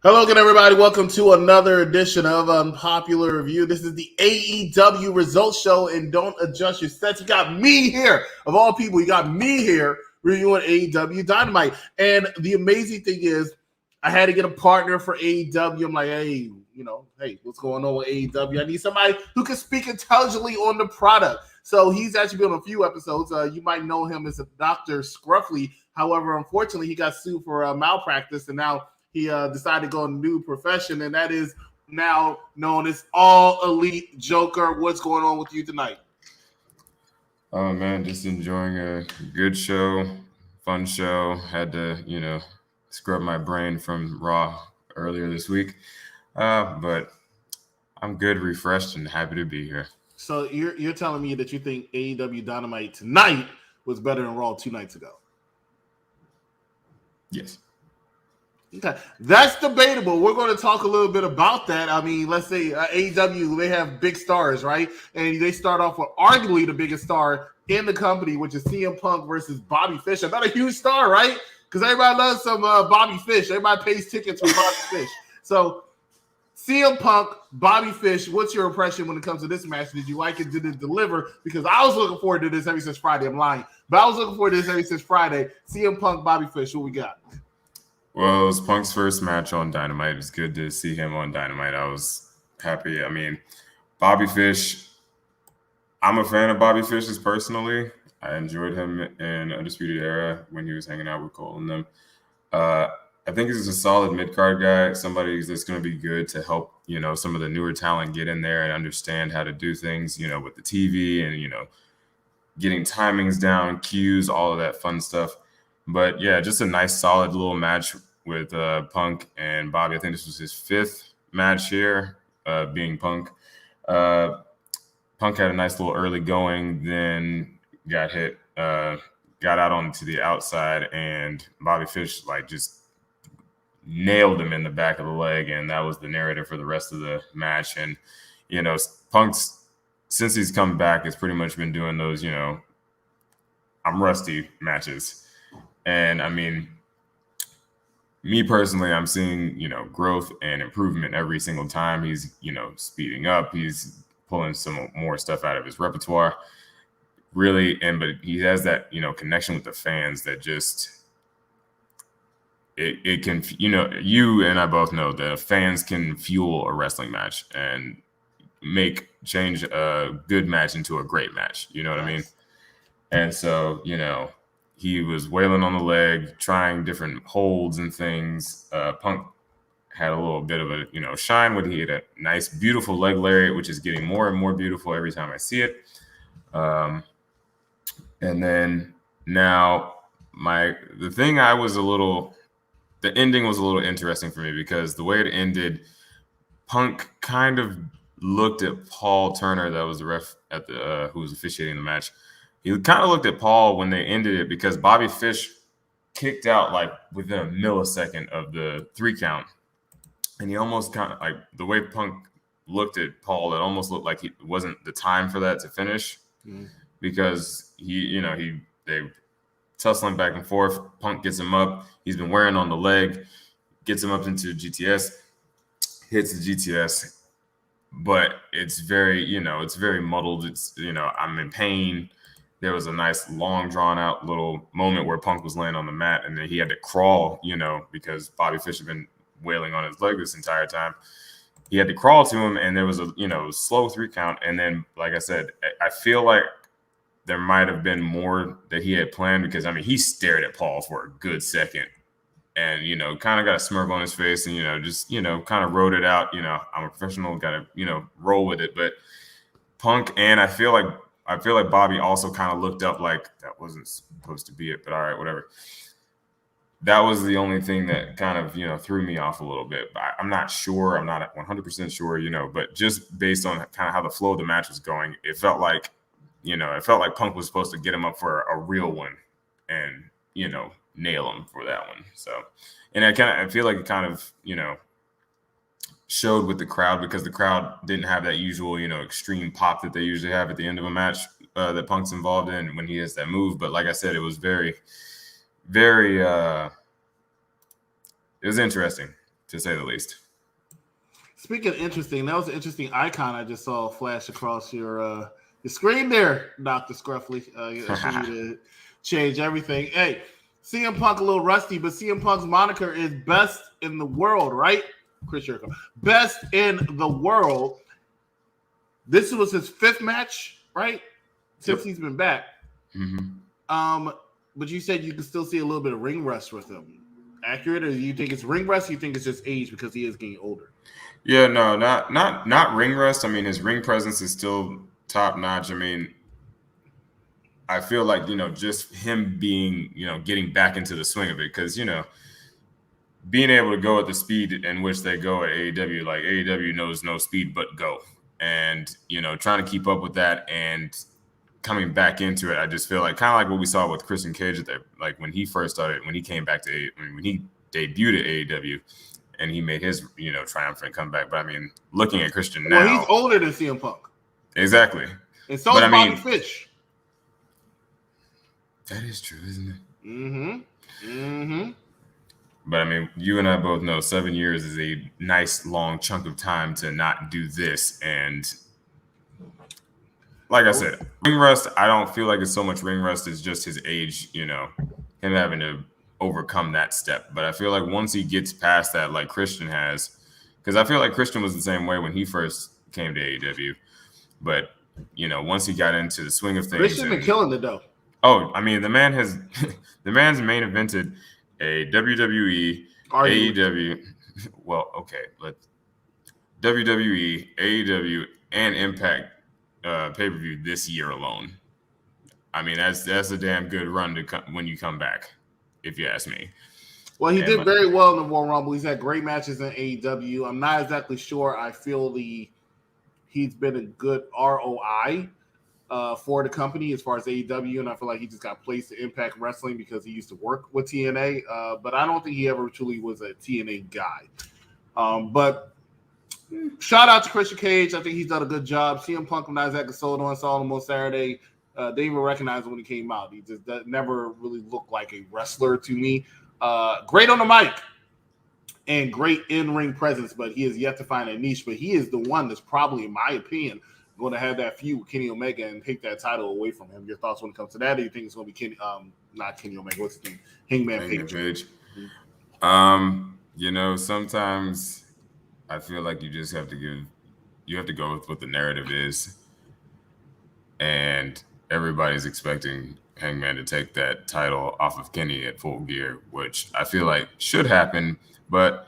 Hello again, everybody. Welcome to another edition of Unpopular Review. This is the AEW Results Show, and don't adjust your sets. You got me here, of all people. You got me here reviewing AEW Dynamite. And the amazing thing is, I had to get a partner for AEW. I'm like, hey, what's going on with AEW? I need somebody who can speak intelligently on the product. So he's actually been on a few episodes. You might know him as a Dr. Scruffy. However, unfortunately, he got sued for malpractice, and now he decided to go in a new profession, and that is now known as All Elite Joker. What's going on with you tonight? Oh, man, just enjoying a good show, fun show. Had to, scrub my brain from Raw earlier this week. But I'm good, refreshed, and happy to be here. So you're telling me that you think AEW Dynamite tonight was better than Raw 2 nights ago? Yes. Okay, that's debatable. We're going to talk a little bit about that. I mean, let's say AEW, they have big stars, right? And they start off with arguably the biggest star in the company, which is CM Punk versus Bobby Fish. Not a huge star, right? Because everybody loves some Bobby Fish. Everybody pays tickets for Bobby Fish. So CM Punk, Bobby Fish, what's your impression when it comes to this match? Did you like it? Did it deliver? Because I was looking forward to this ever since Friday. I'm lying. But I was looking forward to this ever since Friday. CM Punk, Bobby Fish, what we got? Well, it was Punk's first match on Dynamite. It was good to see him on Dynamite. I was happy. I mean, Bobby Fish, I'm a fan of Bobby Fish's personally. I enjoyed him in Undisputed Era when he was hanging out with Cole and them. I think he's a solid mid-card guy, somebody that's going to be good to help, some of the newer talent get in there and understand how to do things, with the TV and, getting timings down, cues, all of that fun stuff. But, yeah, just a nice, solid little match with Punk and Bobby. I think this was his 5th match here, being Punk. Punk had a nice little early going, then got hit, got out onto the outside, and Bobby Fish, just nailed him in the back of the leg, and that was the narrative for the rest of the match. And, Punk's, since he's come back, has pretty much been doing those, I'm rusty matches. And I mean, me personally, I'm seeing, growth and improvement every single time. He's, speeding up. He's pulling some more stuff out of his repertoire. Really, but he has that, connection with the fans that just, it can, you and I both know that fans can fuel a wrestling match and change a good match into a great match. You know what I mean? And so, he was wailing on the leg, trying different holds and things. Punk had a little bit of a, shine when he had a nice, beautiful leg lariat, which is getting more and more beautiful every time I see it. And then now the ending was a little interesting for me because the way it ended, Punk kind of looked at Paul Turner, that was the ref at the who was officiating the match. He kind of looked at Paul when they ended it because Bobby Fish kicked out within a millisecond of the 3 count. And he almost kind of the way Punk looked at Paul, it almost looked like it wasn't the time for that to finish because they tussling back and forth. Punk gets him up. He's been wearing on the leg, gets him up into GTS, hits the GTS. But it's very, it's very muddled. It's, I'm in pain. There was a nice, long, drawn-out little moment where Punk was laying on the mat, and then he had to crawl, because Bobby Fish had been wailing on his leg this entire time. He had to crawl to him, and there was a, slow 3 count. And then, like I said, I feel like there might have been more that he had planned because, he stared at Paul for a good second and, kind of got a smirk on his face and, just, kind of wrote it out. I'm a professional, got to, roll with it. But Punk, and I feel like Bobby also kind of looked up like that wasn't supposed to be it, but all right, whatever. That was the only thing that kind of, threw me off a little bit. But I'm not sure. I'm not 100% sure, but just based on kind of how the flow of the match was going, it felt like Punk was supposed to get him up for a real one and, nail him for that one. So, and I feel like it kind of, showed with the crowd because the crowd didn't have that usual, extreme pop that they usually have at the end of a match that Punk's involved in when he has that move. But like I said, it was very, very, it was interesting to say the least. Speaking of interesting, that was an interesting icon I just saw flash across your screen there, Dr. Scruffy. You to change everything. Hey, CM Punk a little rusty, but CM Punk's moniker is best in the world, right? Chris Jericho. Best in the world. This was his 5th match, right? Since he's been back. Mm-hmm. But you said you can still see a little bit of ring rust with him. Accurate, or do you think it's ring rust? Or you think it's just age because he is getting older? Yeah, no, not ring rust. I mean, his ring presence is still top notch. I mean, I feel like, just him being, getting back into the swing of it, because, being able to go at the speed in which they go at AEW, like AEW knows no speed but go. And, trying to keep up with that and coming back into it, I just feel like kind of like what we saw with Christian Cage like when he first started, when he came back to when he debuted at AEW and he made his, triumphant comeback. But I mean, looking at Christian now. Well, he's older than CM Punk. Exactly. And so is Bobby Fish. That is true, isn't it? Mm-hmm. Mm-hmm. But I mean, you and I both know 7 years is a nice long chunk of time to not do this. And like I said, ring rust, I don't feel like it's so much ring rust as just his age, him having to overcome that step. But I feel like once he gets past that, like Christian has, because I feel like Christian was the same way when he first came to AEW. But, once he got into the swing of things. Christian been killing it, though. Oh, I mean, the man's main evented a WWE, AEW. Well, okay, but WWE, AEW, and Impact pay-per-view this year alone. I mean, that's a damn good run when you come back, if you ask me. Well, he did very well in the Royal Rumble. He's had great matches in AEW. I'm not exactly sure. I feel he's been a good ROI for the company as far as AEW, and I feel like he just got placed to Impact Wrestling because he used to work with TNA, but I don't think he ever truly was a TNA guy. But shout out to Christian Cage. I think he's done a good job. CM Punk, I'm not exactly sold on. Saw him on Saturday. They even recognized him when he came out. He just never really looked like a wrestler to me. Great on the mic and great in-ring presence, but he has yet to find a niche. But he is the one that's probably, in my opinion, going to have that feud with Kenny Omega and take that title away from him. Your thoughts when it comes to that? Or do you think it's going to be not Kenny Omega? What's his name? Hangman Page. Sometimes I feel like you just have to go with what the narrative is, and everybody's expecting Hangman to take that title off of Kenny at Full Gear, which I feel like should happen, but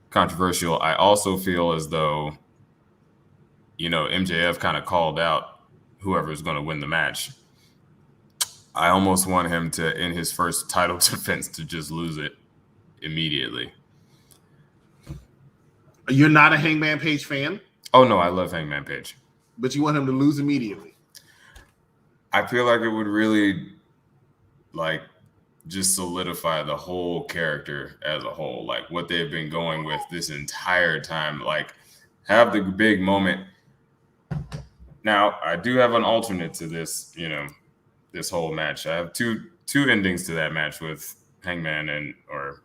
controversial. I also feel as though MJF kind of called out whoever's going to win the match. I almost want him to, in his first title defense, to just lose it immediately. You're not a Hangman Page fan? Oh, no, I love Hangman Page. But you want him to lose immediately? I feel like it would really, just solidify the whole character as a whole, like what they've been going with this entire time, have the big moment. Now, I do have an alternate to this, this whole match. I have two endings to that match with Hangman or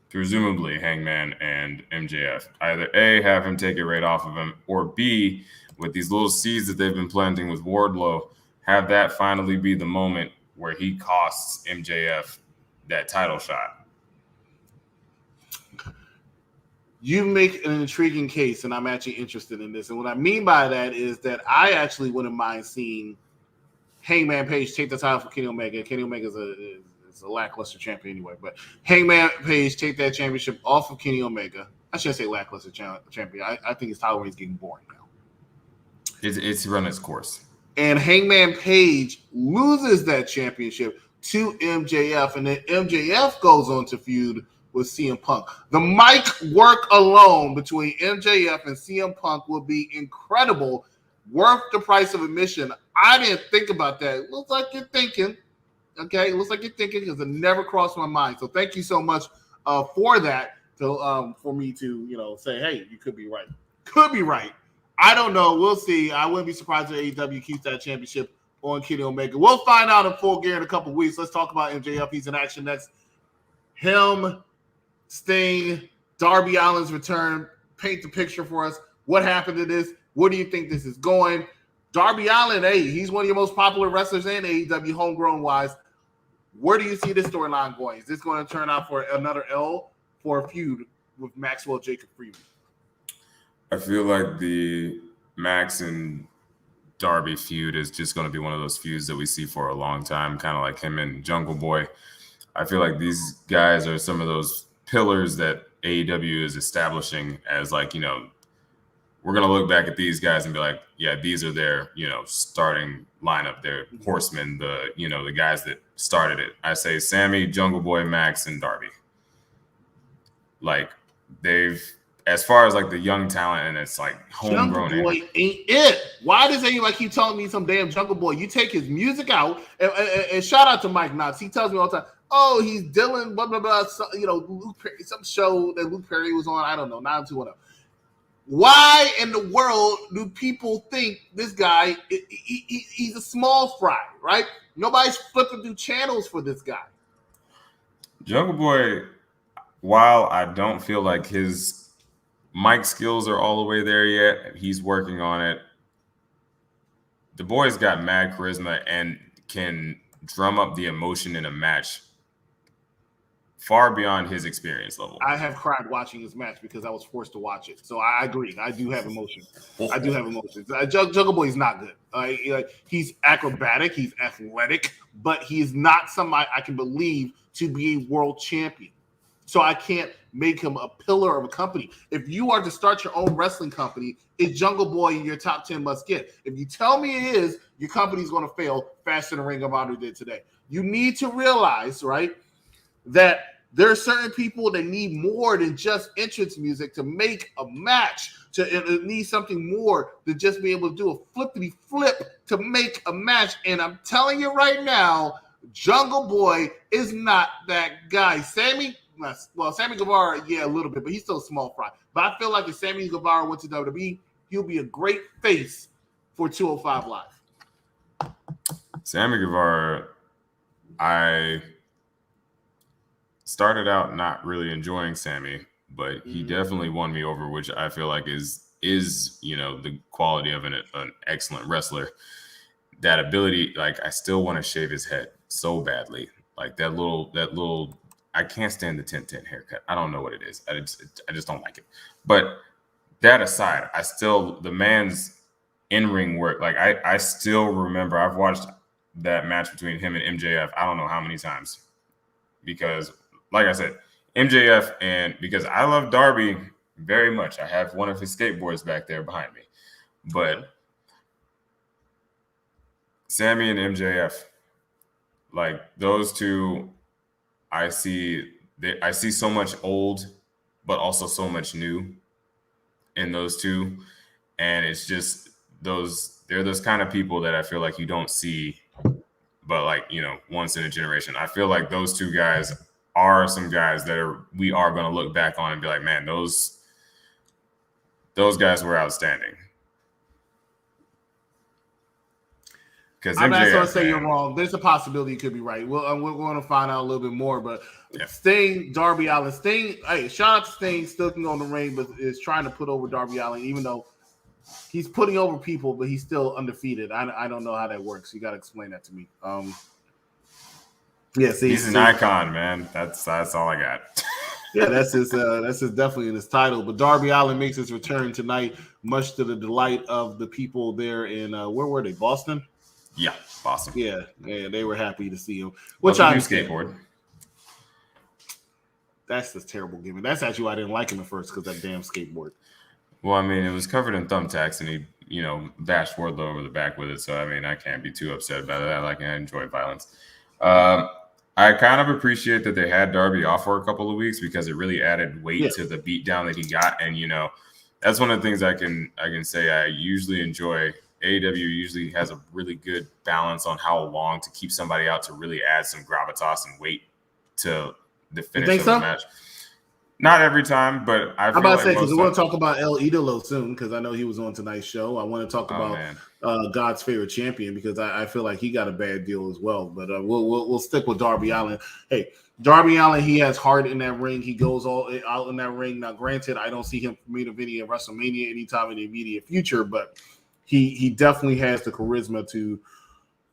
presumably Hangman and MJF. Either A, have him take it right off of him, or B, with these little seeds that they've been planting with Wardlow, have that finally be the moment where he costs MJF that title shot. You make an intriguing case, and I'm actually interested in this. And what I mean by that is that I actually wouldn't mind seeing Hangman Page take the title for Kenny Omega. Kenny Omega is a lackluster champion anyway, but Hangman Page take that championship off of Kenny Omega. I shouldn't say lackluster champion. I think his title reign is getting boring now. It's run its course. And Hangman Page loses that championship to MJF, and then MJF goes on to feud with CM Punk. The mic work alone between MJF and CM Punk will be incredible, worth the price of admission. I didn't think about that. Looks like you're thinking. Okay, looks like you're thinking because it never crossed my mind. So thank you so much for that. For me to say, hey, you could be right. Could be right. I don't know. We'll see. I wouldn't be surprised if AEW keeps that championship on Kenny Omega. We'll find out in Full Gear in a couple weeks. Let's talk about MJF. He's in action next. Him, Sting, Darby Allen's return. Paint the picture for us. What happened to this? Where do you think this is going? Darby Allen, hey, he's one of your most popular wrestlers in AEW, homegrown wise. Where do you see this storyline going? Is this going to turn out for another L for a feud with Maxwell Jacob Freeman? I feel like the Max and Darby feud is just going to be one of those feuds that we see for a long time, kind of like him and Jungle Boy. I feel like these guys are some of those pillars that AEW is establishing as, like, you know, we're going to look back at these guys and be like, yeah, these are their, you know, starting lineup, their horsemen, the, you know, the guys that started it. I say Sammy, Jungle Boy, Max, and Darby. Like, they've, as far as like the young talent, and it's like homegrown. Jungle Boy ain't it. Why does anybody keep telling me some damn Jungle Boy? You take his music out, and shout out to Mike Knotts. He tells me all the time, oh, he's Dylan, blah, blah, blah. So, you know, Luke Perry, some show that Luke Perry was on. I don't know, 90210. Why in the world do people think this guy, he's a small fry, right? Nobody's flipping through channels for this guy. Jungle Boy, while I don't feel like his mic skills are all the way there yet, he's working on it. The boy's got mad charisma and can drum up the emotion in a match far beyond his experience level. I have cried watching his match because I was forced to watch it. So I agree. I do have emotion. I do have emotions. Jungle Boy is not good. He's acrobatic. He's athletic. But he is not somebody I can believe to be a world champion. So I can't make him a pillar of a company. If you are to start your own wrestling company, is Jungle Boy in your top 10 must get? If you tell me it is, your company's going to fail faster than Ring of Honor did today. You need to realize, right, that there are certain people that need more than just entrance music to make a match. It needs something more than just be able to do a flippity flip to make a match. And I'm telling you right now, Jungle Boy is not that guy. Sammy Guevara, yeah, a little bit, but he's still a small fry. But I feel like if Sammy Guevara went to WWE, he'll be a great face for 205 Live. Sammy Guevara, I started out not really enjoying Sammy, but he definitely won me over, which I feel like is you know, the quality of an excellent wrestler. That ability, like, I still want to shave his head so badly. Like that little I can't stand the 10-10 haircut. I don't know what it is. I just don't like it. But that aside, the man's in-ring work, like I still remember, I've watched that match between him and MJF I don't know how many times, because like I said, MJF, and because I love Darby very much. I have one of his skateboards back there behind me. But Sammy and MJF, like those two, I see so much old, but also so much new in those two. And it's just they're those kind of people that I feel like you don't see, but like, you know, once in a generation. I feel like those two guys are some guys that we are going to look back on and be like, man, those guys were outstanding. I'm not going to say you're wrong. There's a possibility you could be right. We're going to find out a little bit more. But yeah. Sting, Darby Allen, hey, shout out to Sting, still can go in the ring, but is trying to put over Darby Allen, even though he's putting over people, but he's still undefeated. I don't know how that works. You got to explain that to me. Yeah, he's an icon, man. That's all I got. Yeah, that's his definitely in his title. But Darby Allen makes his return tonight, much to the delight of the people there in where were they? Boston? Yeah, Boston. Yeah, they were happy to see him. Which I skateboard. That's the terrible gimmick. That's actually why I didn't like him at first, because that damn skateboard. Well, I mean, it was covered in thumbtacks, and he, you know, bashed Wardlow over the back with it. So I mean, I can't be too upset about that. Like, I enjoy violence. I kind of appreciate that they had Darby off for a couple of weeks, because it really added weight to the beatdown that he got. And, you know, that's one of the things I can say I usually enjoy. AEW usually has a really good balance on how long to keep somebody out to really add some gravitas and weight to the finish of the match. Not every time, but I feel I'm about like to say, because we want to talk about El Idolo soon, because I know he was on tonight's show. I want to talk about God's favorite champion, because I feel like he got a bad deal as well. But we'll stick with Darby Allen. Hey, Darby Allen, he has heart in that ring. He goes all out in that ring. Now, granted, I don't see him main eventing at WrestleMania anytime in the immediate future, but he definitely has the charisma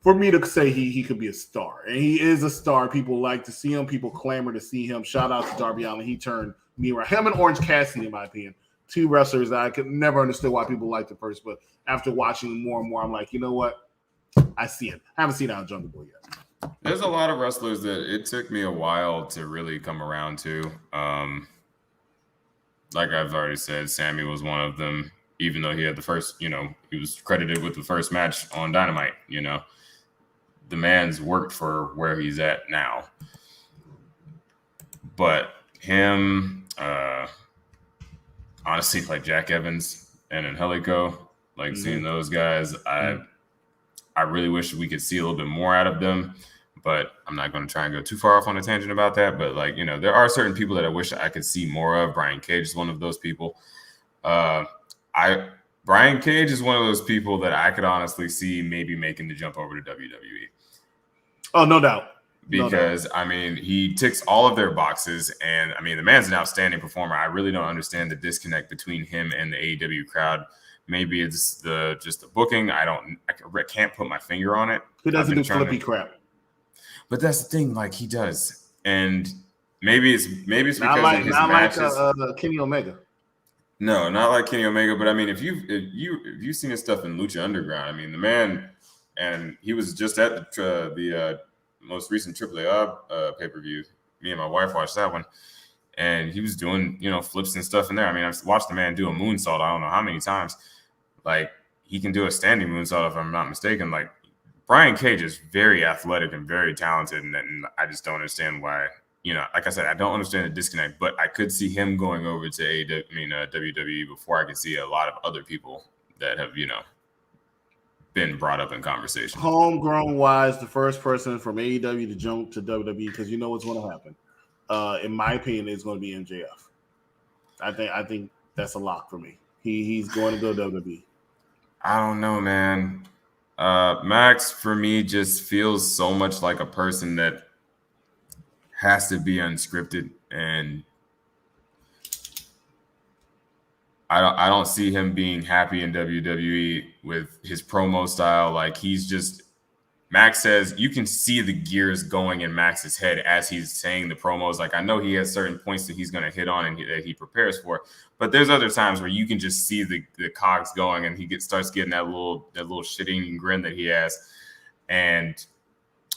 for me to say he could be a star. And he is a star. People like to see him. People clamor to see him. Shout out to Darby Allen. He turned me around. Him and Orange Cassidy, in my opinion, two wrestlers that I could never understood why people liked at first, but after watching more and more, I'm like, you know what? I see it. I haven't seen it on Jungle Boy yet. There's a lot of wrestlers that it took me a while to really come around to. Like I've already said, Sammy was one of them, even though he had the first, he was credited with the first match on Dynamite, The man's worked for where he's at now. But him, honestly, like Jack Evans and Angelico, seeing those guys, I really wish we could see a little bit more out of them, but I'm not going to try and go too far off on a tangent about that. But there are certain people that I wish I could see more of. Brian Cage is one of those people. Brian Cage is one of those people that I could honestly see maybe making the jump over to WWE. Oh, no doubt. Because, he ticks all of their boxes. And, the man's an outstanding performer. I really don't understand the disconnect between him and the AEW crowd. Maybe it's just the booking. I can't put my finger on it. He doesn't do flippy crap. But that's the thing, he does. And maybe it's because of his not matches. Like Kenny Omega. No, not like Kenny Omega. But if you've seen his stuff in Lucha Underground, the man, and he was just at the most recent AAA pay-per-view. Me and my wife watched that one. And he was doing, flips and stuff in there. I've watched the man do a moonsault I don't know how many times. He can do a standing moonsault if I'm not mistaken. Brian Cage is very athletic and very talented, and I just don't understand why. Like I said, I don't understand the disconnect, but I could see him going over to WWE before I could see a lot of other people that have, been brought up in conversation. Homegrown wise, the first person from AEW to jump to WWE, because you know what's going to happen. In my opinion, it's going to be MJF. I think that's a lock for me. He's going to go WWE. I don't know, man. Max, for me, just feels so much like a person that has to be unscripted, and I don't see him being happy in WWE with his promo style. Max says you can see the gears going in Max's head as he's saying the promos. I know he has certain points that he's going to hit on and that he prepares for, but there's other times where you can just see the cogs going and he starts getting that little shitting grin that he has. And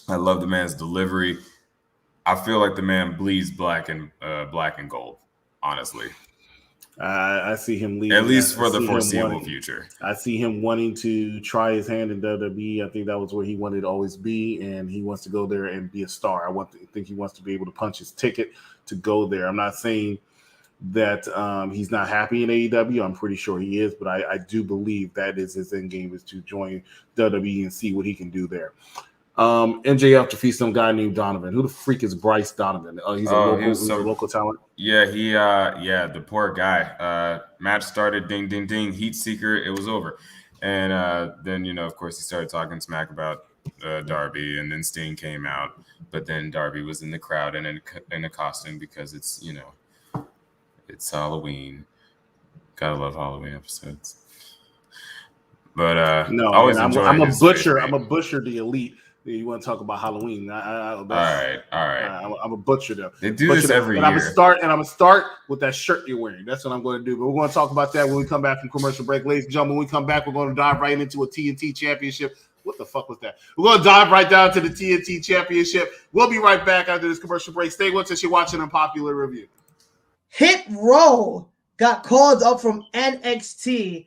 I love the man's delivery. I feel like the man bleeds black and gold, honestly. I see him leaving. At least for the foreseeable future. I see him wanting to try his hand in WWE. I think that was where he wanted to always be, and he wants to go there and be a star. I think he wants to be able to punch his ticket to go there. I'm not saying that he's not happy in AEW. I'm pretty sure he is, but I do believe that is his end game, is to join WWE and see what he can do there. MJF defeats some guy named Donovan. Who the freak is Bryce Donovan? He's a local talent. Yeah, the poor guy. Match started, ding, ding, ding, heat seeker. It was over. And then, of course, he started talking smack about Darby, and then Sting came out. But then Darby was in the crowd and in a costume because it's, it's Halloween. Gotta love Halloween episodes. But no, always man, enjoy. I'm a butcher. I'm a butcher. The Elite. You want to talk about Halloween? All right. I'm a butcher though. They do this every year. I'm gonna start with that shirt you're wearing. That's what I'm going to do. But we're going to talk about that when we come back from commercial break, ladies and gentlemen. When we come back, we're going to dive right into a TNT Championship. What the fuck was that? We're going to dive right down to the TNT Championship. We'll be right back after this commercial break. Stay with us. You're watching Unpopular Review. Hit Row got called up from NXT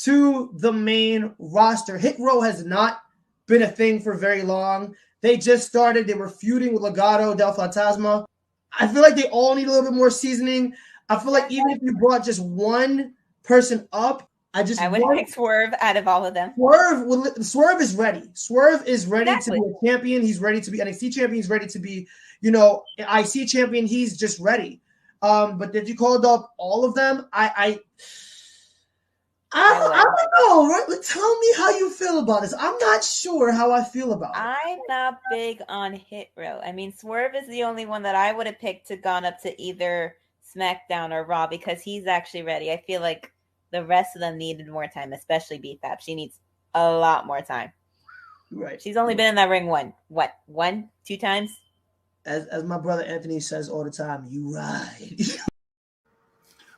to the main roster. Hit Row has not been a thing for very long. They just started. They were feuding with Legado del Fantasma. I feel like they all need a little bit more seasoning. I feel like even if you brought just one person up, I would pick Swerve out of all of them. Swerve is ready. Swerve is ready to be a champion. He's ready to be NXT champion. He's ready to be, an IC champion. He's just ready. But if you called up all of them, I don't know. Right? Tell me how you feel about this. I'm not sure how I feel about it. I'm not big on Hit Row. I mean, Swerve is the only one that I would have picked to gone up to either SmackDown or Raw because he's actually ready. I feel like the rest of them needed more time, especially B-Fab. She needs a lot more time. Right. She's only been in that ring one, 2 times? As my brother Anthony says all the time, you ride.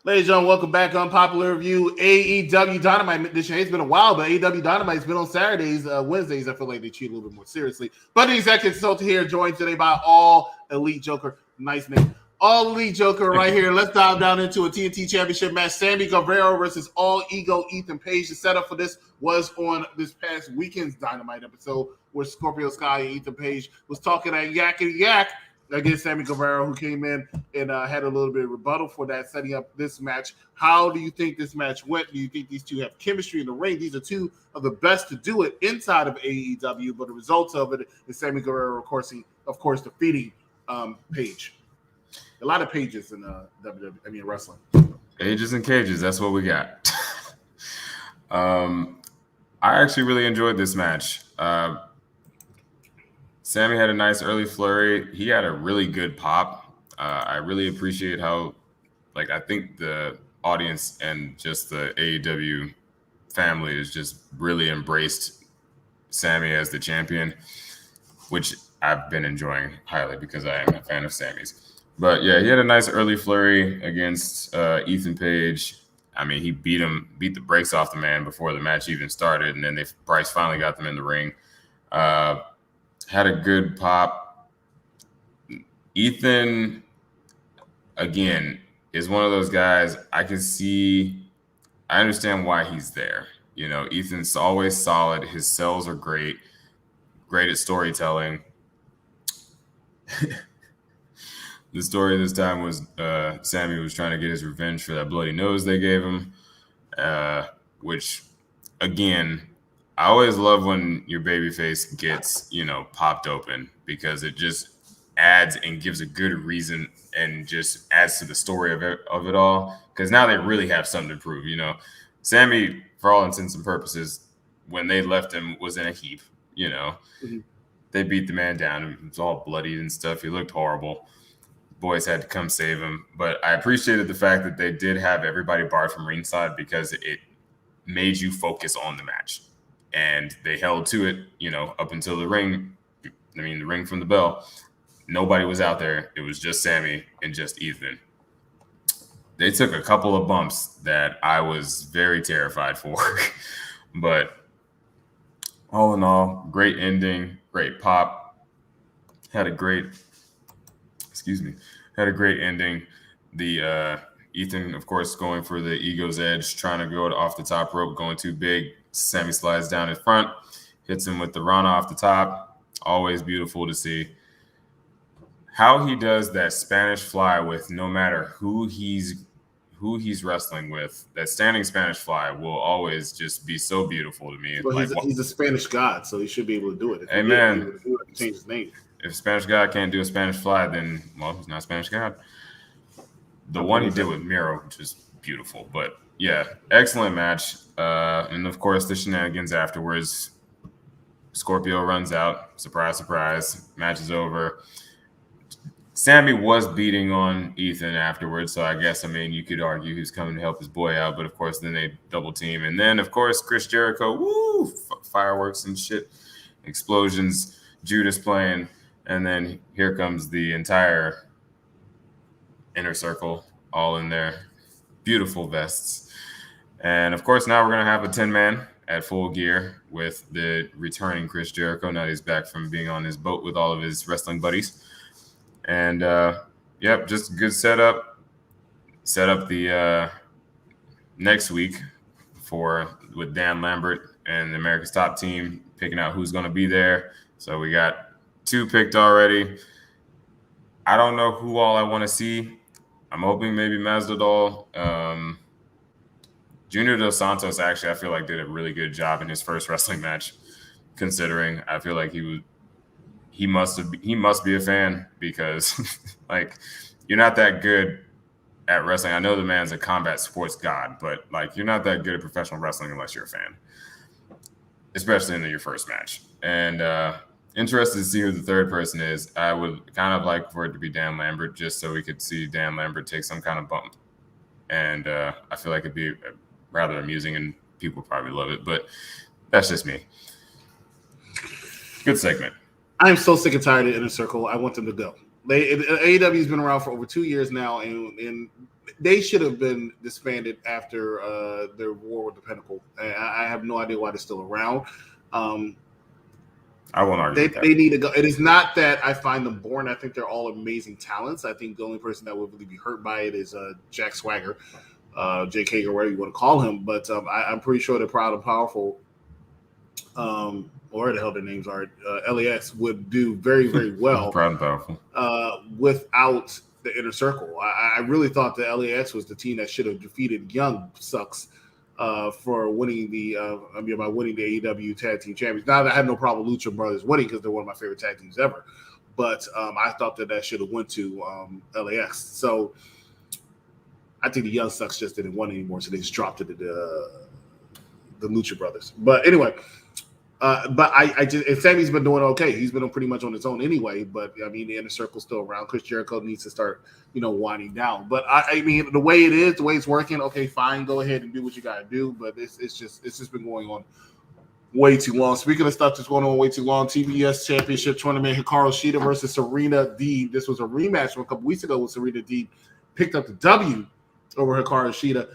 Ladies and gentlemen, welcome back on Popular Review AEW Dynamite edition. It's been a while, but AEW Dynamite's been on Saturdays, Wednesdays. I feel like they cheat a little bit more seriously. But the executive consultant here, joined today by All Elite Joker. Nice name. All Elite Joker right here. Let's dive down into a TNT Championship match. Sammy Guevara versus All Ego Ethan Page. The setup for this was on this past weekend's Dynamite episode where Scorpio Sky and Ethan Page was talking at Yakety Yak against Sammy Guevara, who came in and had a little bit of rebuttal for that, setting up this match. How do you think this match went? Do you think these two have chemistry in the ring? These are two of the best to do it inside of AEW, but the results of it is Sammy Guevara, of course, defeating Page. A lot of pages in wrestling. Pages and cages, that's what we got. I actually really enjoyed this match. Sammy had a nice early flurry. He had a really good pop. I really appreciate how, I think the audience and just the AEW family has just really embraced Sammy as the champion, which I've been enjoying highly because I am a fan of Sammy's. But yeah, he had a nice early flurry against Ethan Page. I mean, he beat the brakes off the man before the match even started, and then Bryce finally got them in the ring. Had a good pop. Ethan, again, is one of those guys I understand why he's there. You know, Ethan's always solid. His sells are great at storytelling. The story this time was Sammy was trying to get his revenge for that bloody nose they gave him, which, again, I always love when your babyface gets, popped open because it just adds and gives a good reason and just adds to the story of it all. Because now they really have something to prove. Sammy, for all intents and purposes, when they left him, was in a heap. Mm-hmm. They beat the man down. He was all bloodied and stuff. He looked horrible. Boys had to come save him. But I appreciated the fact that they did have everybody barred from ringside because it made you focus on the match. And they held to it, up until the ring. The ring from the bell. Nobody was out there. It was just Sammy and just Ethan. They took a couple of bumps that I was very terrified for. But all in all, great ending, great pop. Had a great ending. The Ethan, of course, going for the ego's edge, trying to go off the top rope, going too big. Sammy slides down in front, hits him with the run off the top. Always beautiful to see. How he does that Spanish fly with no matter who he's wrestling with, that standing Spanish fly will always just be so beautiful to me. Well, he's a Spanish god, so he should be able to do it. Amen. He would change his name. If Spanish God can't do a Spanish fly, then, well, he's not Spanish God. The one he did with Miro, which was beautiful. But, yeah, excellent match. And, of course, the shenanigans afterwards. Scorpio runs out. Surprise, surprise. Match is over. Sammy was beating on Ethan afterwards, so I guess, you could argue he's coming to help his boy out. But, of course, then they double team. And then, of course, Chris Jericho, fireworks and shit, explosions, Judas playing. And then here comes the entire inner circle all in there. Beautiful vests. And, of course, now we're going to have a 10-man at Full Gear with the returning Chris Jericho. Now he's back from being on his boat with all of his wrestling buddies. And, just a good setup. Set up the next week with Dan Lambert and the America's Top Team picking out who's going to be there. So we got 2 picked already. I don't know who all I want to see. I'm hoping maybe Masvidal. Junior Dos Santos, actually, I feel like did a really good job in his first wrestling match, considering I feel like he must be a fan because, you're not that good at wrestling. I know the man's a combat sports god, but like you're not that good at professional wrestling unless you're a fan, especially in your first match. And interested to see who the third person is. I would kind of like for it to be Dan Lambert, just so we could see Dan Lambert take some kind of bump. And I feel like it'd be rather amusing, and people probably love it. But that's just me. Good segment. I'm so sick and tired of Inner Circle. I want them to go. AEW's been around for over 2 years now, and they should have been disbanded after their war with the Pinnacle. I have no idea why they're still around. I won't argue with that. They need to go. It is not that I find them boring. I think they're all amazing talents. I think the only person that would really be hurt by it is Jack Swagger, Jake Hager, whatever you want to call him. But I'm pretty sure they're Proud and Powerful, or the hell their names are, LAX would do very, very well. Proud and Powerful. Without the Inner Circle. I really thought the LAX was the team that should have defeated Young Sucks for winning by winning the AEW Tag Team Champions. Now, I had no problem with Lucha Brothers winning because they're one of my favorite tag teams ever. But I thought that should have went to LAX. So I think the Young Sucks just didn't want anymore, so they just dropped it to the Lucha Brothers. But anyway, I just, if Sammy's been doing okay, he's been pretty much on his own anyway. But I mean, the Inner Circle's still around. Chris Jericho needs to start, winding down. But I mean, the way it is, the way it's working, okay, fine, go ahead and do what you got to do. But it's just been going on way too long. Speaking of stuff that's going on way too long, TBS Championship Tournament, Hikaru Shida versus Serena Deeb. This was a rematch from a couple weeks ago when Serena Deeb picked up the W over Hikaru Shida,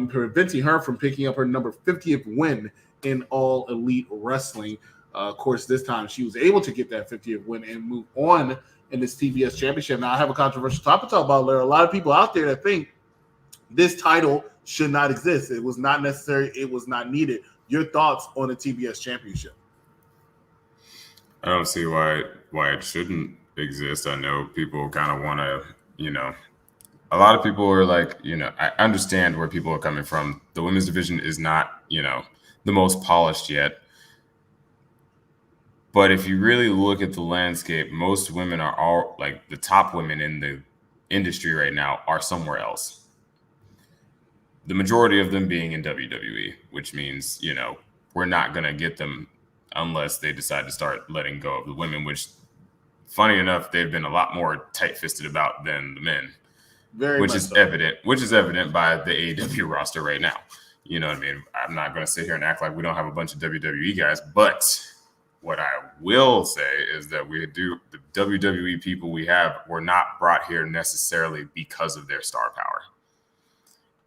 preventing her from picking up her number 50th win in All Elite Wrestling. Of course, this time she was able to get that 50th win and move on in this TBS Championship. Now, I have a controversial topic to talk about. There are a lot of people out there that think this title should not exist. It was not necessary. It was not needed. Your thoughts on the TBS Championship? I don't see why it shouldn't exist. I know people kind of want to, a lot of people are like, I understand where people are coming from. The women's division is not, the most polished yet. But if you really look at the landscape, most women are all like the top women in the industry right now are somewhere else. The majority of them being in WWE, which means, we're not going to get them unless they decide to start letting go of the women, which, funny enough, they've been a lot more tight-fisted about than the men, which is evident by the AEW roster right now. You know what I mean? I'm not going to sit here and act like we don't have a bunch of WWE guys, but what I will say is that the WWE people we have were not brought here necessarily because of their star power.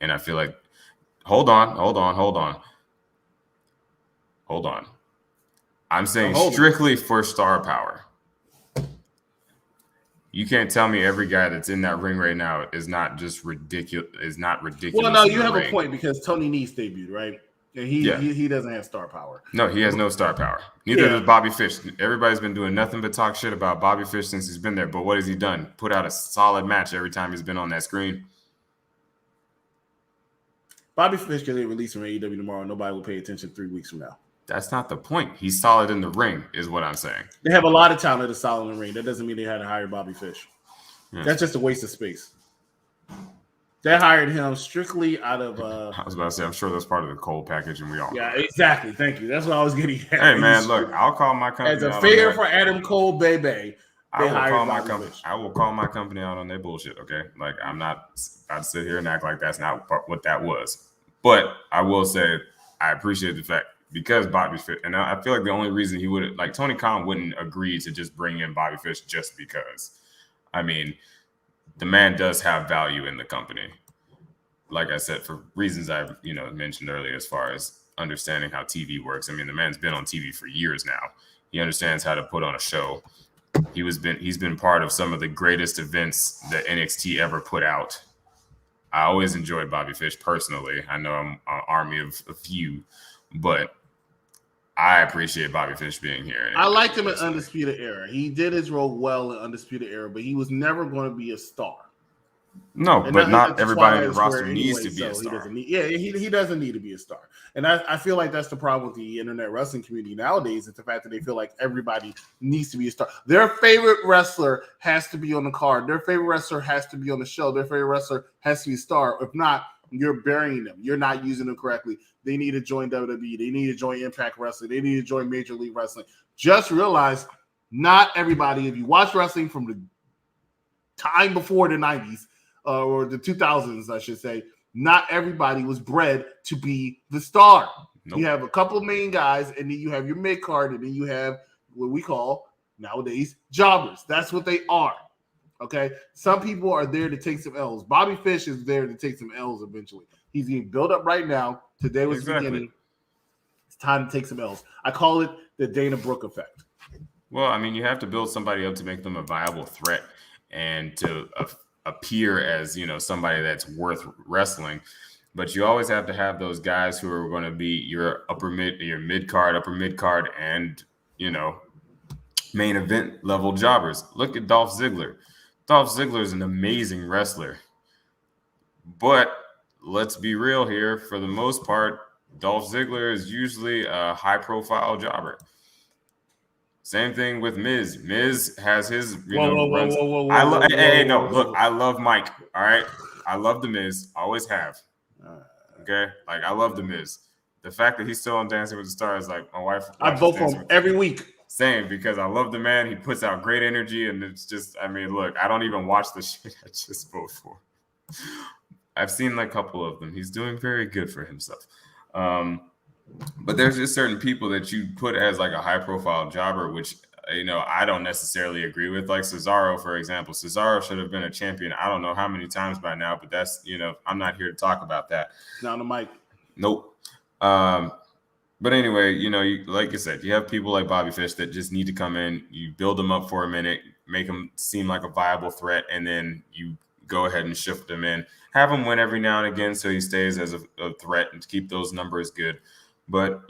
And I feel like, hold on. I'm saying strictly for star power. You can't tell me every guy that's in that ring right now is not just ridiculous. Well, no, you have a point because Tony Nese debuted, right? And he doesn't have star power. No, he has no star power. Neither does Bobby Fish. Everybody's been doing nothing but talk shit about Bobby Fish since he's been there. But what has he done? Put out a solid match every time he's been on that screen. Bobby Fish can release from AEW tomorrow. Nobody will pay attention 3 weeks from now. That's not the point. He's solid in the ring, is what I'm saying. They have a lot of talent that's solid in the ring. That doesn't mean they had to hire Bobby Fish. Yeah. That's just a waste of space. They hired him strictly out of. I was about to say, I'm sure that's part of the Cole package, and we all. Yeah, exactly. Thank you. That's what I was getting at. Hey, man, look, I'll call my company as a favor for Adam Cole, baby. I will call my company out on their bullshit. Okay, like I'm not. I'd sit here and act like that's not what that was. But I will say, I appreciate the fact because Bobby Fish, and I feel like the only reason he would like Tony Khan wouldn't agree to just bring in Bobby Fish just because. I mean, the man does have value in the company. Like I said, for reasons I've mentioned earlier, as far as understanding how TV works. I mean, the man's been on TV for years now. He understands how to put on a show. He's been part of some of the greatest events that NXT ever put out. I always enjoyed Bobby Fish personally. I know I'm an army of a few, but I appreciate Bobby Fish being here. I liked him in Undisputed Era. He did his role well in Undisputed Era, but he was never going to be a star. No, And but not not the everybody in Twilight the roster Square needs anyway, to be a so he star. doesn't need. Yeah, he doesn't need to be a star. And I feel like that's the problem with the internet wrestling community nowadays. It's the fact that they feel like everybody needs to be a star. Their favorite wrestler has to be on the card. Their favorite wrestler has to be on the show. Their favorite wrestler has to be a star. If not, you're burying them. You're not using them correctly. They need to join WWE. They need to join Impact Wrestling. They need to join Major League Wrestling. Just realize not everybody, if you watch wrestling from the time before the 90s or the 2000s, I should say, not everybody was bred to be the star. Nope. You have a couple of main guys, and then you have your mid card, and then you have what we call nowadays jobbers. That's what they are. Okay. Some people are there to take some L's. Bobby Fish is there to take some L's eventually. He's being built up right now. Today was the beginning. It's time to take some L's. I call it the Dana Brooke effect. Well, I mean, you have to build somebody up to make them a viable threat and to appear as, somebody that's worth wrestling. But you always have to have those guys who are going to be your mid card, and, main event level jobbers. Look at Dolph Ziggler. Dolph Ziggler is an amazing wrestler. But let's be real here. For the most part, Dolph Ziggler is usually a high-profile jobber. Same thing with Miz. Miz has his, runs. I love Mike. All right, I love the Miz. Always have. Okay, like I love the Miz. The fact that he's still on Dancing with the Stars, like my wife. I vote for him every week. Same, because I love the man. He puts out great energy, and it's just, look, I don't even watch the shit. I just vote for him. I've seen a couple of them. He's doing very good for himself. But there's just certain people that you put as a high-profile jobber, which, I don't necessarily agree with. Like Cesaro, for example. Cesaro should have been a champion I don't know how many times by now, but that's, I'm not here to talk about that. Not on the mic. Nope. But anyway, like I said, you have people like Bobby Fish that just need to come in. You build them up for a minute, make them seem like a viable threat, and then you go ahead and shift them in. Have him win every now and again so he stays as a threat and to keep those numbers good. But,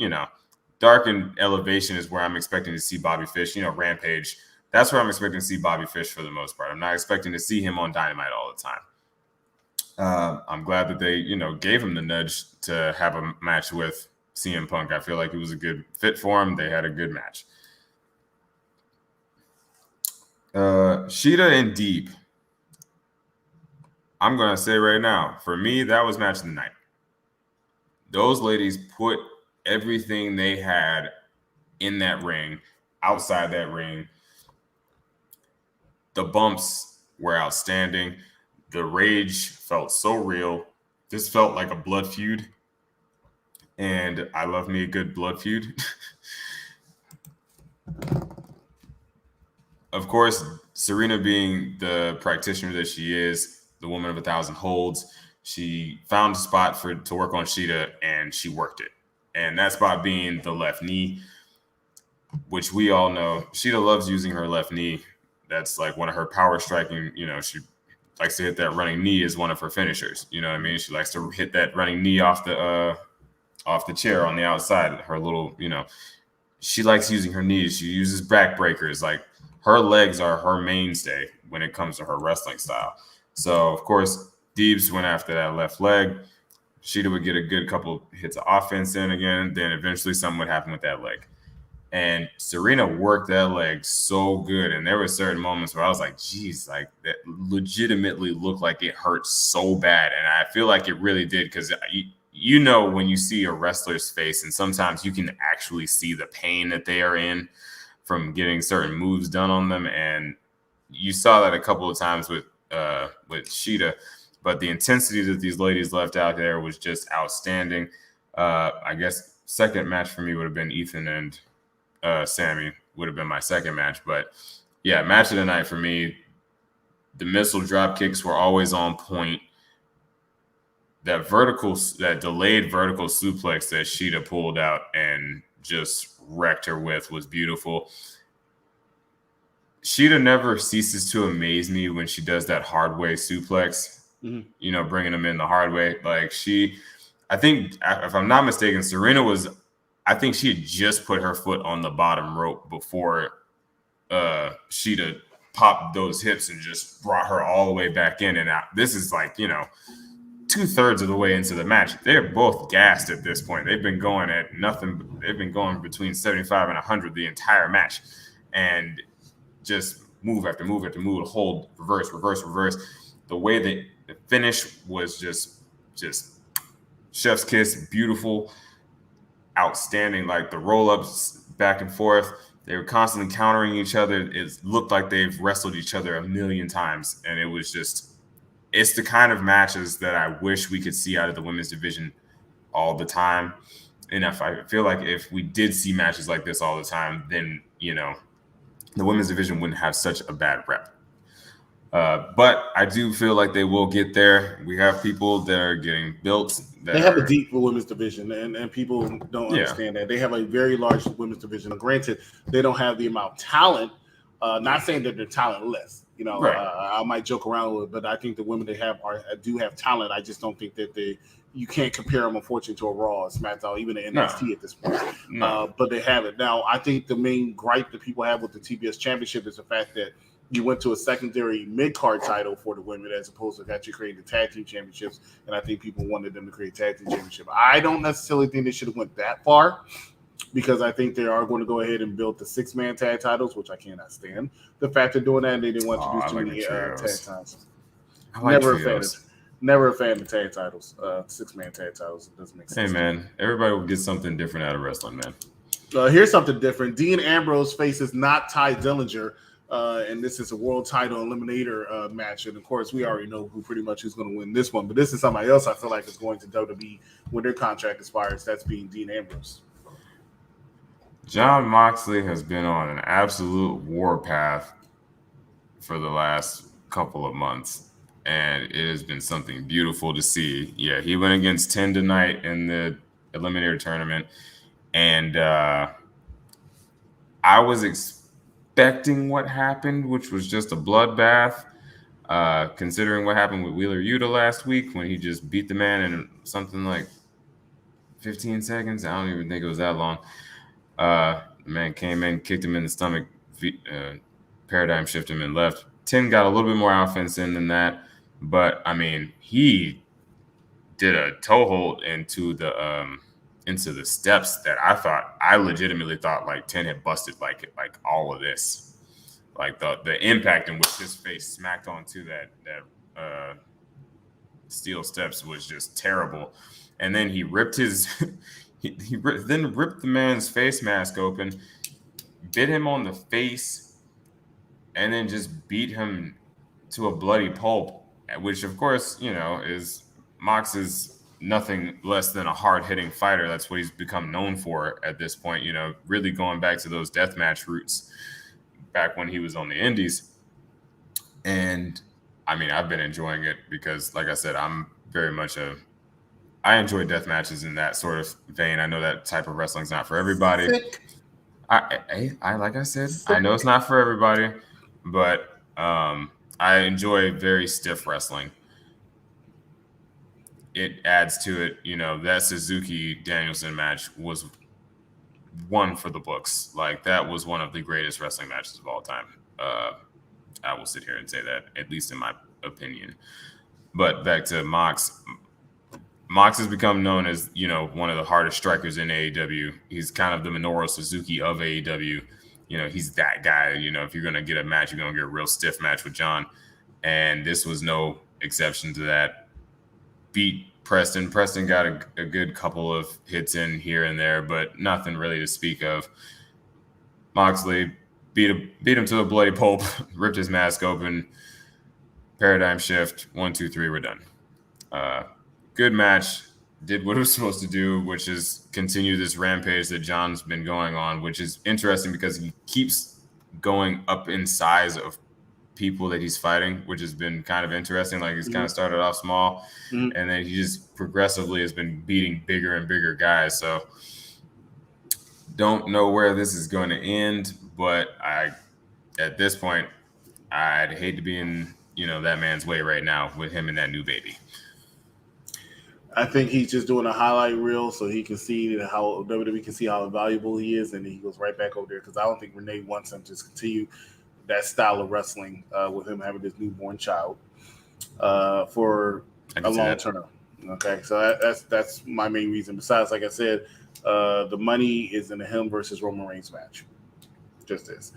Dark and Elevation is where I'm expecting to see Bobby Fish. Rampage, that's where I'm expecting to see Bobby Fish for the most part. I'm not expecting to see him on Dynamite all the time. I'm glad that they, gave him the nudge to have a match with CM Punk. I feel like it was a good fit for him. They had a good match. Shida and Deep. I'm going to say right now, for me, that was match of the night. Those ladies put everything they had in that ring, outside that ring. The bumps were outstanding. The rage felt so real. This felt like a blood feud. And I love me a good blood feud. Of course, Serena being the practitioner that she is, the woman of 1,000 holds, she found a spot to work on Shida, and she worked it. And that spot being the left knee, which we all know. Shida loves using her left knee. That's like one of her power striking, she likes to hit that running knee as one of her finishers. You know what I mean? She likes to hit that running knee off the chair on the outside. Her little, she likes using her knees. She uses backbreakers. Like, her legs are her mainstay when it comes to her wrestling style. So, of course, Deebs went after that left leg. Shida would get a good couple hits of offense in again. Then eventually something would happen with that leg. And Serena worked that leg so good. And there were certain moments where I was like, geez, like that legitimately looked like it hurt so bad. And I feel like it really did, because when you see a wrestler's face, and sometimes you can actually see the pain that they are in from getting certain moves done on them. And you saw that a couple of times with Shida. But the intensity that these ladies left out there was just outstanding. I guess second match for me would have been Ethan and Sammy would have been my second match. But yeah, match of the night for me. The missile drop kicks were always on point. That delayed vertical suplex that Shida pulled out and just wrecked her with was beautiful. Shida never ceases to amaze me when she does that hard way suplex. Mm-hmm. Bringing them in the hard way. Like I think, if I'm not mistaken, I think she had just put her foot on the bottom rope before Shida popped those hips and just brought her all the way back in and out. This is like, 2/3 of the way into the match. They're both gassed at this point. They've been going at nothing. They've been going between 75 and 100 the entire match, and just move after move after move, hold, reverse. The way that the finish was just chef's kiss, beautiful, outstanding. Like the roll-ups back and forth, they were constantly countering each other. It looked like they've wrestled each other a million times, and it was just, it's the kind of matches that I wish we could see out of the women's division all the time. And if I feel like if we did see matches like this all the time, then, the women's division wouldn't have such a bad rep. But I do feel like they will get there. We have people that are getting built. They have a deep women's division, and people don't understand that. They have a very large women's division. Granted, they don't have the amount of talent. Not saying that they're talentless. Right. I might joke around a little, but I think the women they have do have talent. I just don't think that you can't compare them, unfortunately, to a Raw, SmackDown, even the NXT at this point. No. But they have it. Now, I think the main gripe that people have with the TBS Championship is the fact that you went to a secondary mid-card title for the women as opposed to actually creating the tag team championships, and I think people wanted them to create tag team championship. I don't necessarily think they should have went that far, because I think they are going to go ahead and build the 6-man tag titles, which I cannot stand. The fact of doing that, and they didn't want to do too many tag titles. Never a fan of tag titles, 6-man tag titles. It doesn't make sense. Hey, man, everybody will get something different out of wrestling, man. Here's something different. Dean Ambrose faces not Ty Dillinger, and this is a world title eliminator match. And, of course, we already know who's going to win this one. But this is somebody else I feel like is going to WWE when their contract expires. That's being Dean Ambrose. Jon Moxley has been on an absolute warpath for the last couple of months, and it has been something beautiful to see. Yeah, he went against 10 tonight in the Eliminator tournament, and I was expecting what happened, which was just a bloodbath, considering what happened with Wheeler Yuta last week when he just beat the man in something like 15 seconds. I don't even think it was that long. The man came in, kicked him in the stomach, paradigm shifted him and left. 10 got a little bit more offense in than that, but I mean, he did a toe hold into the steps that I legitimately thought like 10 had busted like all of this, like the impact in which his face smacked onto that steel steps was just terrible. And then he ripped his He then ripped the man's face mask open, bit him on the face, and then just beat him to a bloody pulp, which, of course, is Mox is nothing less than a hard-hitting fighter. That's what he's become known for at this point, really going back to those deathmatch roots back when he was on the indies. And, I mean, I've been enjoying it because, like I said, I'm very much I enjoy death matches in that sort of vein. I know that type of wrestling's not for everybody. I like I said, I know it's not for everybody, but I enjoy very stiff wrestling. It adds to it, that Suzuki Danielson match was one for the books. Like, that was one of the greatest wrestling matches of all time. I will sit here and say that, at least in my opinion. But back to Mox. Mox has become known as, one of the hardest strikers in AEW. He's kind of the Minoru Suzuki of AEW. He's that guy. If you're going to get a match, you're going to get a real stiff match with John. And this was no exception to that. Beat Preston. Preston got a good couple of hits in here and there, but nothing really to speak of. Moxley beat him to a bloody pulp, ripped his mask open, paradigm shift, 1, 2, 3, we're done. Good match, did what it was supposed to do, which is continue this rampage that John's been going on, which is interesting because he keeps going up in size of people that he's fighting, which has been kind of interesting. Like, he's kind of started off small, and then he just progressively has been beating bigger and bigger guys. So don't know where this is going to end, but at this point, I'd hate to be in, that man's way right now with him and that new baby. I think he's just doing a highlight reel so he can see how WWE can see how valuable he is, and he goes right back over there because I don't think Renee wants him to continue that style of wrestling with him having his newborn child for a long term. Okay, so that's my main reason. Besides, like I said, the money is in the him versus Roman Reigns match. Just this.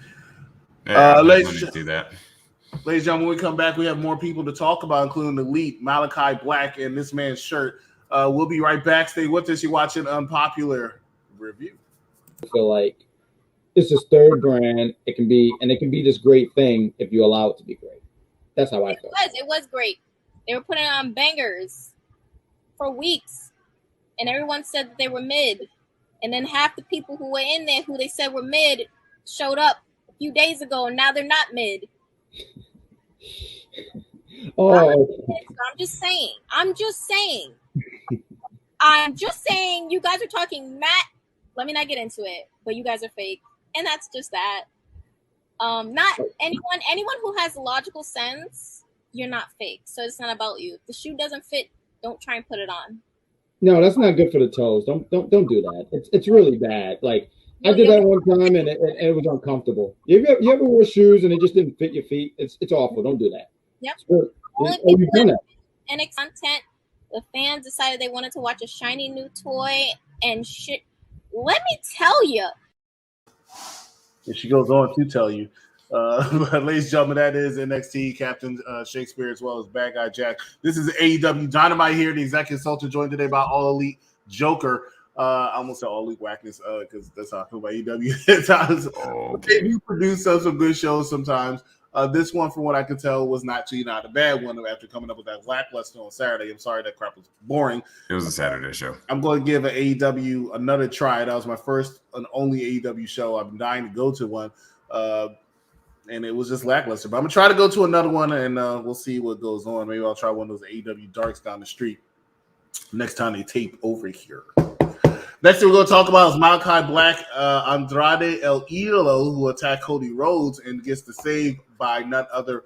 Yeah, ladies and gentlemen, when we come back, we have more people to talk about, including Elite, Malachi Black, and this man's shirt. We'll be right back. Stay with us. You're watching Unpopular Review. I feel like it's this third brand. It can be this great thing if you allow it to be great. That's how I feel. It was great. They were putting on bangers for weeks, and everyone said that they were mid. And then half the people who were in there who they said were mid showed up a few days ago, and now they're not mid. Oh, I'm just saying. You guys are talking Matt. Let me not get into it, but you guys are fake, and that's just that. Not anyone who has logical sense, you're not fake. So it's not about you. If the shoe doesn't fit, don't try and put it on. No, that's not good for the toes. Don't do that. It's really bad. Like I did that one time, and it was uncomfortable. You ever wore shoes and it just didn't fit your feet? It's awful. Don't do that. Yep. You've done that. NXT content. The fans decided they wanted to watch a shiny new toy and shit. Let me tell you. And she goes on to tell you. Ladies and gentlemen, that is NXT Captain Shakespeare as well as Bad Guy Jack. This is AEW Dynamite here. The executive consultant joined today by All Elite Joker. I almost said All Elite Wackness because that's how I feel about AEW at times. They do produce some good shows sometimes. This one, from what I could tell, was not a bad one after coming up with that lackluster on Saturday. I'm sorry that crap was boring. It was a Saturday show. I'm going to give an AEW another try. That was my first and only AEW show. I've been dying to go to one. And it was just lackluster. But I'm going to try to go to another one, and we'll see what goes on. Maybe I'll try one of those AEW Darks down the street next time they tape over here. Next thing we're going to talk about is Malachi Black, Andrade El Idolo, who attacked Cody Rhodes and gets the save by none other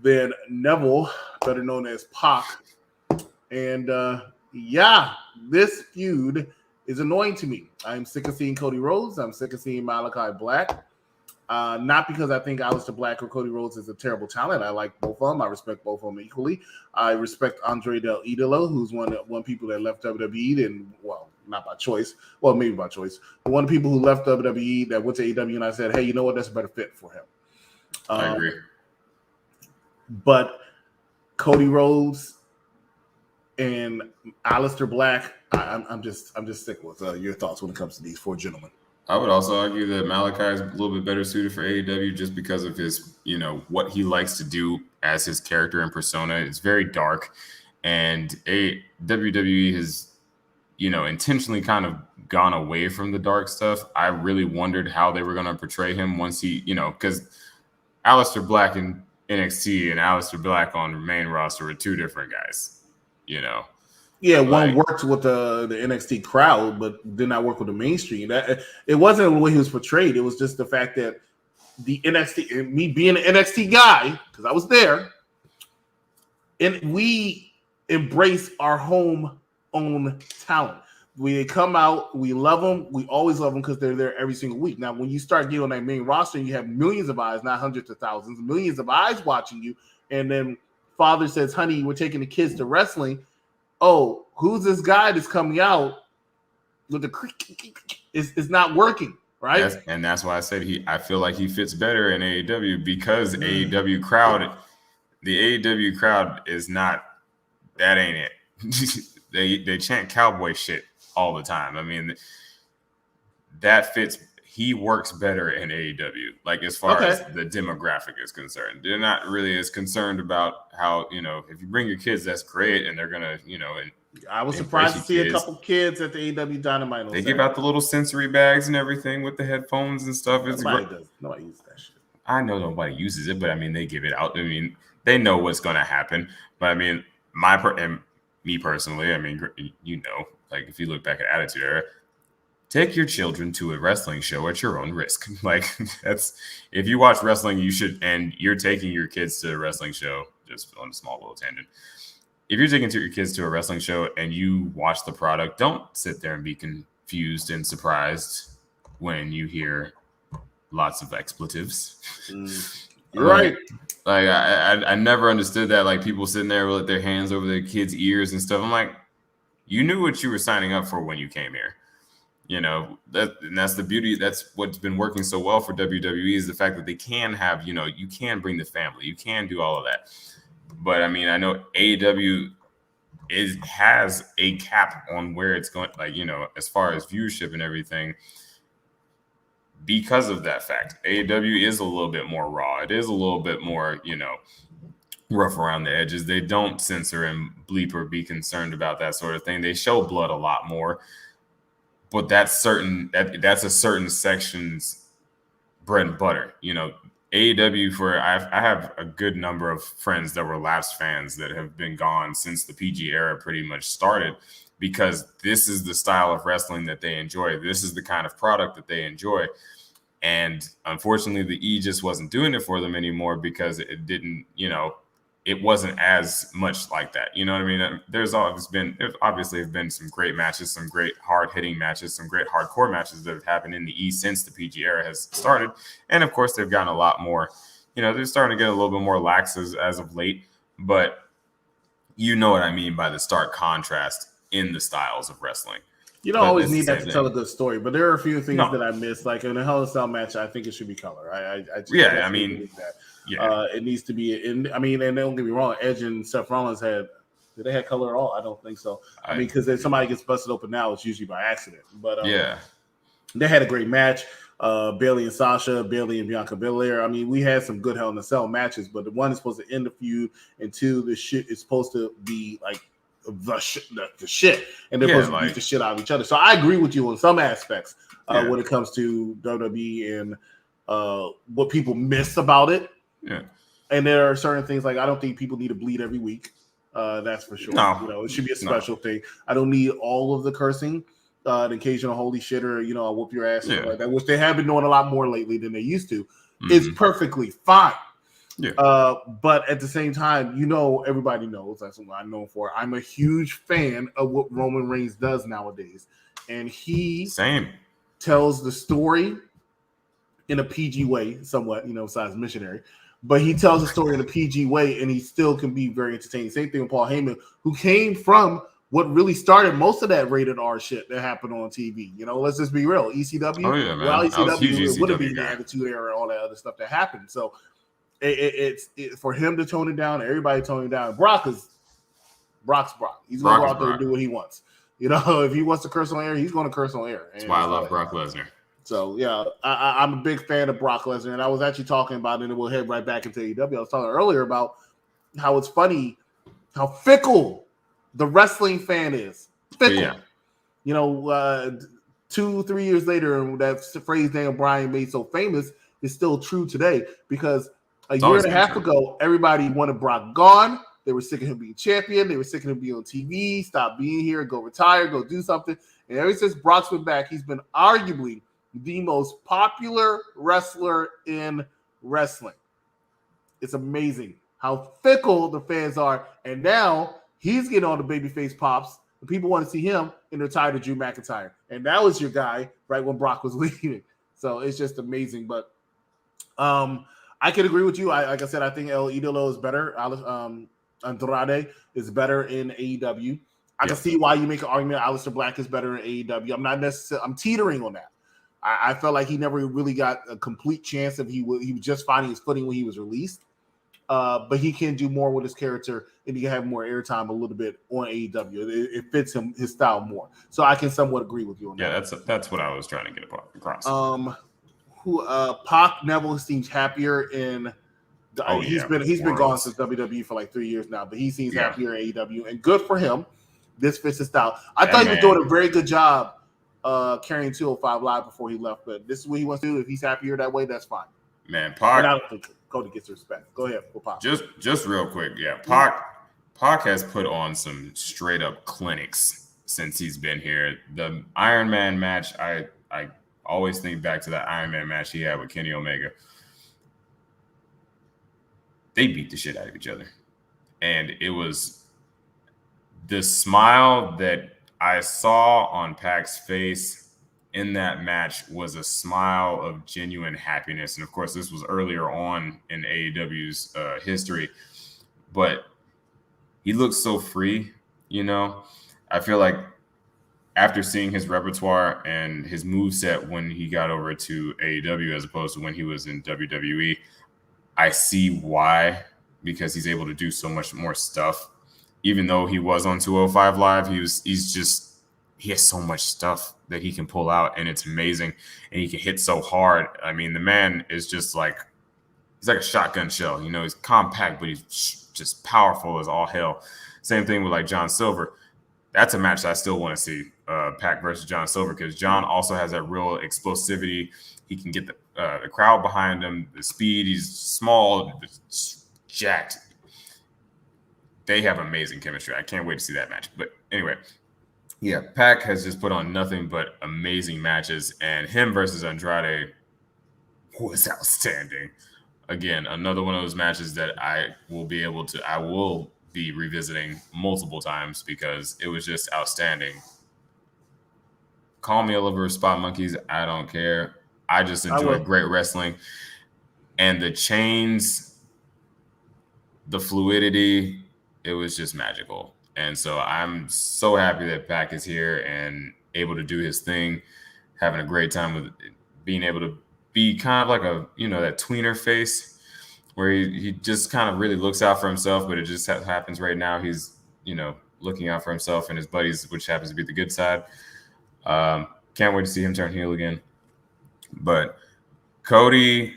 than Neville, better known as Pac. And, this feud is annoying to me. I'm sick of seeing Cody Rhodes. I'm sick of seeing Malachi Black. Not because I think Aleister Black or Cody Rhodes is a terrible talent. I like both of them. I respect both of them equally. I respect Andrade El Idolo, who's one people that left WWE and, well, not by choice. Well, maybe by choice. But one of the people who left WWE that went to AEW, and I said, hey, you know what? That's a better fit for him. I agree. But Cody Rhodes and Aleister Black, I'm just sick with your thoughts when it comes to these four gentlemen. I would also argue that Malachi is a little bit better suited for AEW just because of his, what he likes to do as his character and persona. It's very dark, and WWE has, intentionally kind of gone away from the dark stuff. I really wondered how they were going to portray him once he, because Aleister Black in NXT and Aleister Black on the main roster were two different guys, Yeah, one worked with the NXT crowd, but did not work with the mainstream. It wasn't the way he was portrayed. It was just the fact that the NXT, me being an NXT guy, because I was there, and we embrace our home-owned talent. We come out, we love them. We always love them because they're there every single week. Now, when you start getting on that main roster, and you have millions of eyes, not hundreds of thousands, millions of eyes watching you, and then father says, honey, we're taking the kids to wrestling. Oh, who's this guy that's coming out with the it's not working, right? And that's why I said I feel like he fits better in AEW because AEW crowd, the AEW crowd is not, that ain't it. They chant cowboy shit all the time. I mean, that fits. He works better in AEW, like as far as the demographic is concerned. They're not really as concerned about how, if you bring your kids, that's great. And they're going to, and I was surprised to see a couple kids at the AEW Dynamite. They give out the little sensory bags and everything with the headphones and stuff. Nobody uses that shit. I know nobody uses it, but I mean, they give it out. I mean, they know what's going to happen. But I mean, me personally, I mean, like if you look back at Attitude Era, take your children to a wrestling show at your own risk. Like that's, if you watch wrestling, you should, and you're taking your kids to a wrestling show, just on a small little tangent. If you're taking your kids to a wrestling show and you watch the product, don't sit there and be confused and surprised when you hear lots of expletives. You're right. Like I never understood that. Like people sitting there with their hands over their kids' ears and stuff. I'm like, you knew what you were signing up for when you came here. You know, that's the beauty. That's what's been working so well for WWE is the fact that they can have, you can bring the family, you can do all of that. But I mean, I know AEW has a cap on where it's going, like, as far as viewership and everything. Because of that fact, AEW is a little bit more raw. It is a little bit more, rough around the edges. They don't censor and bleep or be concerned about that sort of thing. They show blood a lot more, but that's a certain section's bread and butter. AEW I have a good number of friends that were lapsed fans that have been gone since the PG era pretty much started, because this is the style of wrestling that they enjoy. This is the kind of product that they enjoy. And unfortunately, the E just wasn't doing it for them anymore because it didn't, it wasn't as much like that. You know what I mean? There's obviously been some great matches, some great hard-hitting matches, some great hardcore matches that have happened in the E since the PG era has started. And of course, they've gotten a lot more, they're starting to get a little bit more lax as of late. But you know what I mean by the stark contrast in the styles of wrestling. You don't always need that to tell a good story, but there are a few things that I missed. Like in a Hell in a Cell match, I think it should be color. It needs to be. And don't get me wrong, Edge and Seth Rollins did they have color at all? I don't think so. Because if somebody gets busted open now, it's usually by accident. But they had a great match. Bayley and Sasha, Bayley and Bianca Belair. We had some good Hell in a Cell matches, but the one is supposed to end the feud, and two, the shit is supposed to be like the shit, and they're supposed to beat the shit out of each other. So I agree with you on some aspects when it comes to WWE and what people miss about it. Yeah, and there are certain things like I don't think people need to bleed every week. That's for sure. No. It should be a special thing. I don't need all of the cursing. The occasional holy shit or I'll whoop your ass like that, which they have been doing a lot more lately than they used to. It's perfectly fine. Yeah. But at the same time, everybody knows that's what I'm known for. I'm a huge fan of what Roman Reigns does nowadays. And he tells the story in a PG way, somewhat, besides missionary. But he tells the story in a PG way, and he still can be very entertaining. Same thing with Paul Heyman, who came from what really started most of that rated R shit that happened on TV. Let's just be real. ECW. Oh, yeah, man. Well, ECW would have been the Attitude Era and all that other stuff that happened. So it's for him to tone it down, everybody toning it down. Brock's Brock. He's going to go out there and do what he wants. If he wants to curse on air, he's going to curse on air. That's why I love Brock Lesnar. So, yeah, I'm a big fan of Brock Lesnar, and I was actually talking about it, and we'll head right back into AEW. I was talking earlier about how it's funny how fickle the wrestling fan is. Fickle. Yeah. 2-3 years later, that phrase Daniel Bryan made so famous is still true today, because a year and a half ago, everybody wanted Brock gone. They were sick of him being champion. They were sick of him being on TV, stop being here, go retire, go do something. And ever since Brock's been back, he's been arguably the most popular wrestler in wrestling. It's amazing how fickle the fans are. And now he's getting all the babyface pops. And people want to see him, and they're tired of Drew McIntyre. And that was your guy right when Brock was leaving. So it's just amazing. But I can agree with you. Like I said, I think El Idolo is better. Andrade is better in AEW. I can see why you make an argument Aleister Black is better in AEW. I'm teetering on that. I felt like he never really got a complete chance he was just finding his footing when he was released. But he can do more with his character, and he can have more airtime a little bit on AEW. It fits his style more. So I can somewhat agree with you on that. Yeah, that's what I was trying to get across. Pac Neville seems happier in. He's been gone since WWE for like 3 years now, but he seems happier in AEW, and good for him. This fits his style. I thought he was doing a very good job carrying 205 Live before he left, but this is what he wants to do. If he's happier that way, that's fine. Man, Pac. And I don't think Cody gets respect. Go ahead, Pac. Just real quick, Pac has put on some straight up clinics since he's been here. The Iron Man match, I always think back to that Iron Man match he had with Kenny Omega. They beat the shit out of each other. And it was the smile that I saw on Pac's face in that match was a smile of genuine happiness. And of course, this was earlier on in AEW's history, but he looks so free, you know. I feel like after seeing his repertoire and his moveset when he got over to AEW as opposed to when he was in WWE, I see why, because he's able to do so much more stuff. Even though he was on 205 Live, he has so much stuff that he can pull out, and it's amazing. And he can hit so hard. I mean, the man is just like, he's like a shotgun shell. You know, he's compact, but he's just powerful as all hell. Same thing with like John Silver. That's a match that I still want to see, Pac versus John Silver, because John also has that real explosivity. He can get the crowd behind him, the speed. He's small, but jacked. They have amazing chemistry. I can't wait to see that match. But anyway, yeah, Pac has just put on nothing but amazing matches, and him versus Andrade was outstanding. Again, another one of those matches that I will be revisiting multiple times because it was just outstanding. Call me all over spot monkeys. I don't care. I just enjoy great wrestling. And the chains, the fluidity, it was just magical. And so I'm so happy that Pac is here and able to do his thing, having a great time with being able to be kind of like a, you know, that tweener face where he just kind of really looks out for himself, but it just happens right now. He's, you know, looking out for himself and his buddies, which happens to be the good side. Can't wait to see him turn heel again. But Cody,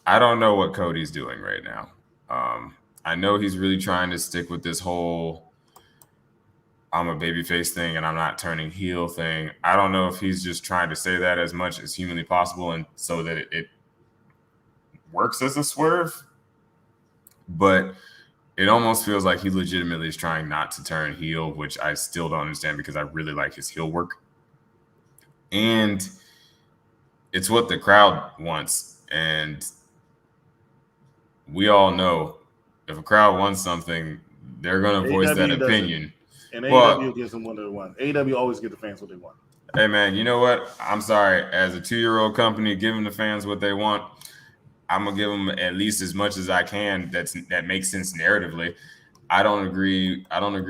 I don't know what Cody's doing right now. I know he's really trying to stick with this whole I'm a babyface thing and I'm not turning heel thing. I don't know if he's just trying to say that as much as humanly possible and so that it works as a swerve. But it almost feels like he legitimately is trying not to turn heel, which I still don't understand because I really like his heel work. And it's what the crowd wants. And we all know if a crowd wants something, they're going to voice that opinion. And AEW gives them what they want. AEW always give the fans what they want. Hey, man, you know what? I'm sorry. As a 2-year-old company giving the fans what they want, I'm going to give them at least as much as I can that makes sense narratively. I don't agree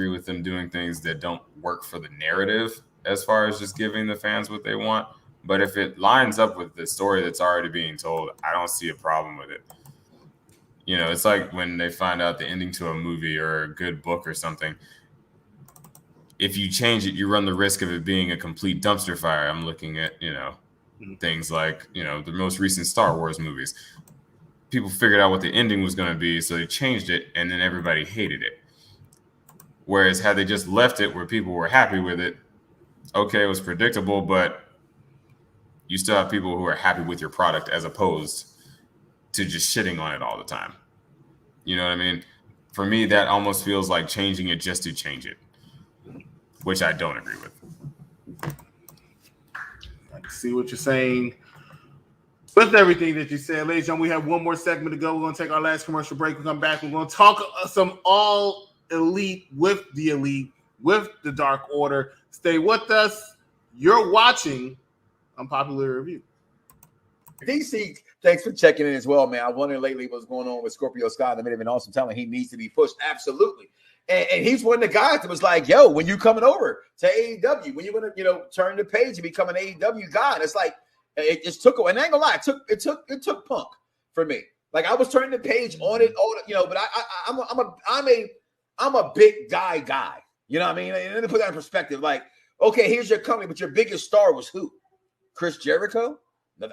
with them doing things that don't work for the narrative as far as just giving the fans what they want. But if it lines up with the story that's already being told, I don't see a problem with it. You know, it's like when they find out the ending to a movie or a good book or something. If you change it, you run the risk of it being a complete dumpster fire. I'm looking at, you know, things like, you know, the most recent Star Wars movies. People figured out what the ending was going to be, so they changed it, and then everybody hated it. Whereas had they just left it where people were happy with it, okay, it was predictable, but you still have people who are happy with your product as opposed to just shitting on it all the time. You know what I mean? For me, that almost feels like changing it just to change it, which I don't agree with. I can see what you're saying. With everything that you said, ladies and gentlemen, we have one more segment to go. We're going to take our last commercial break. We'll come back. We're going to talk some all elite with the elite, with the Dark Order. Stay with us. You're watching Unpopular Review. DC, thanks for checking in as well, man. I wonder lately what's going on with Scorpio Sky in the middle of an awesome talent. He needs to be pushed. Absolutely. And he's one of the guys that was like, yo, when you coming over to AEW, when you're going to, you know, turn the page and become an AEW guy. And it's like, it just took, and I ain't gonna lie, it took Punk for me. Like I was turning the page on it, you know, but I'm a big guy. You know what I mean? And let me put that in perspective. Like, okay, here's your company, but your biggest star was who? Chris Jericho?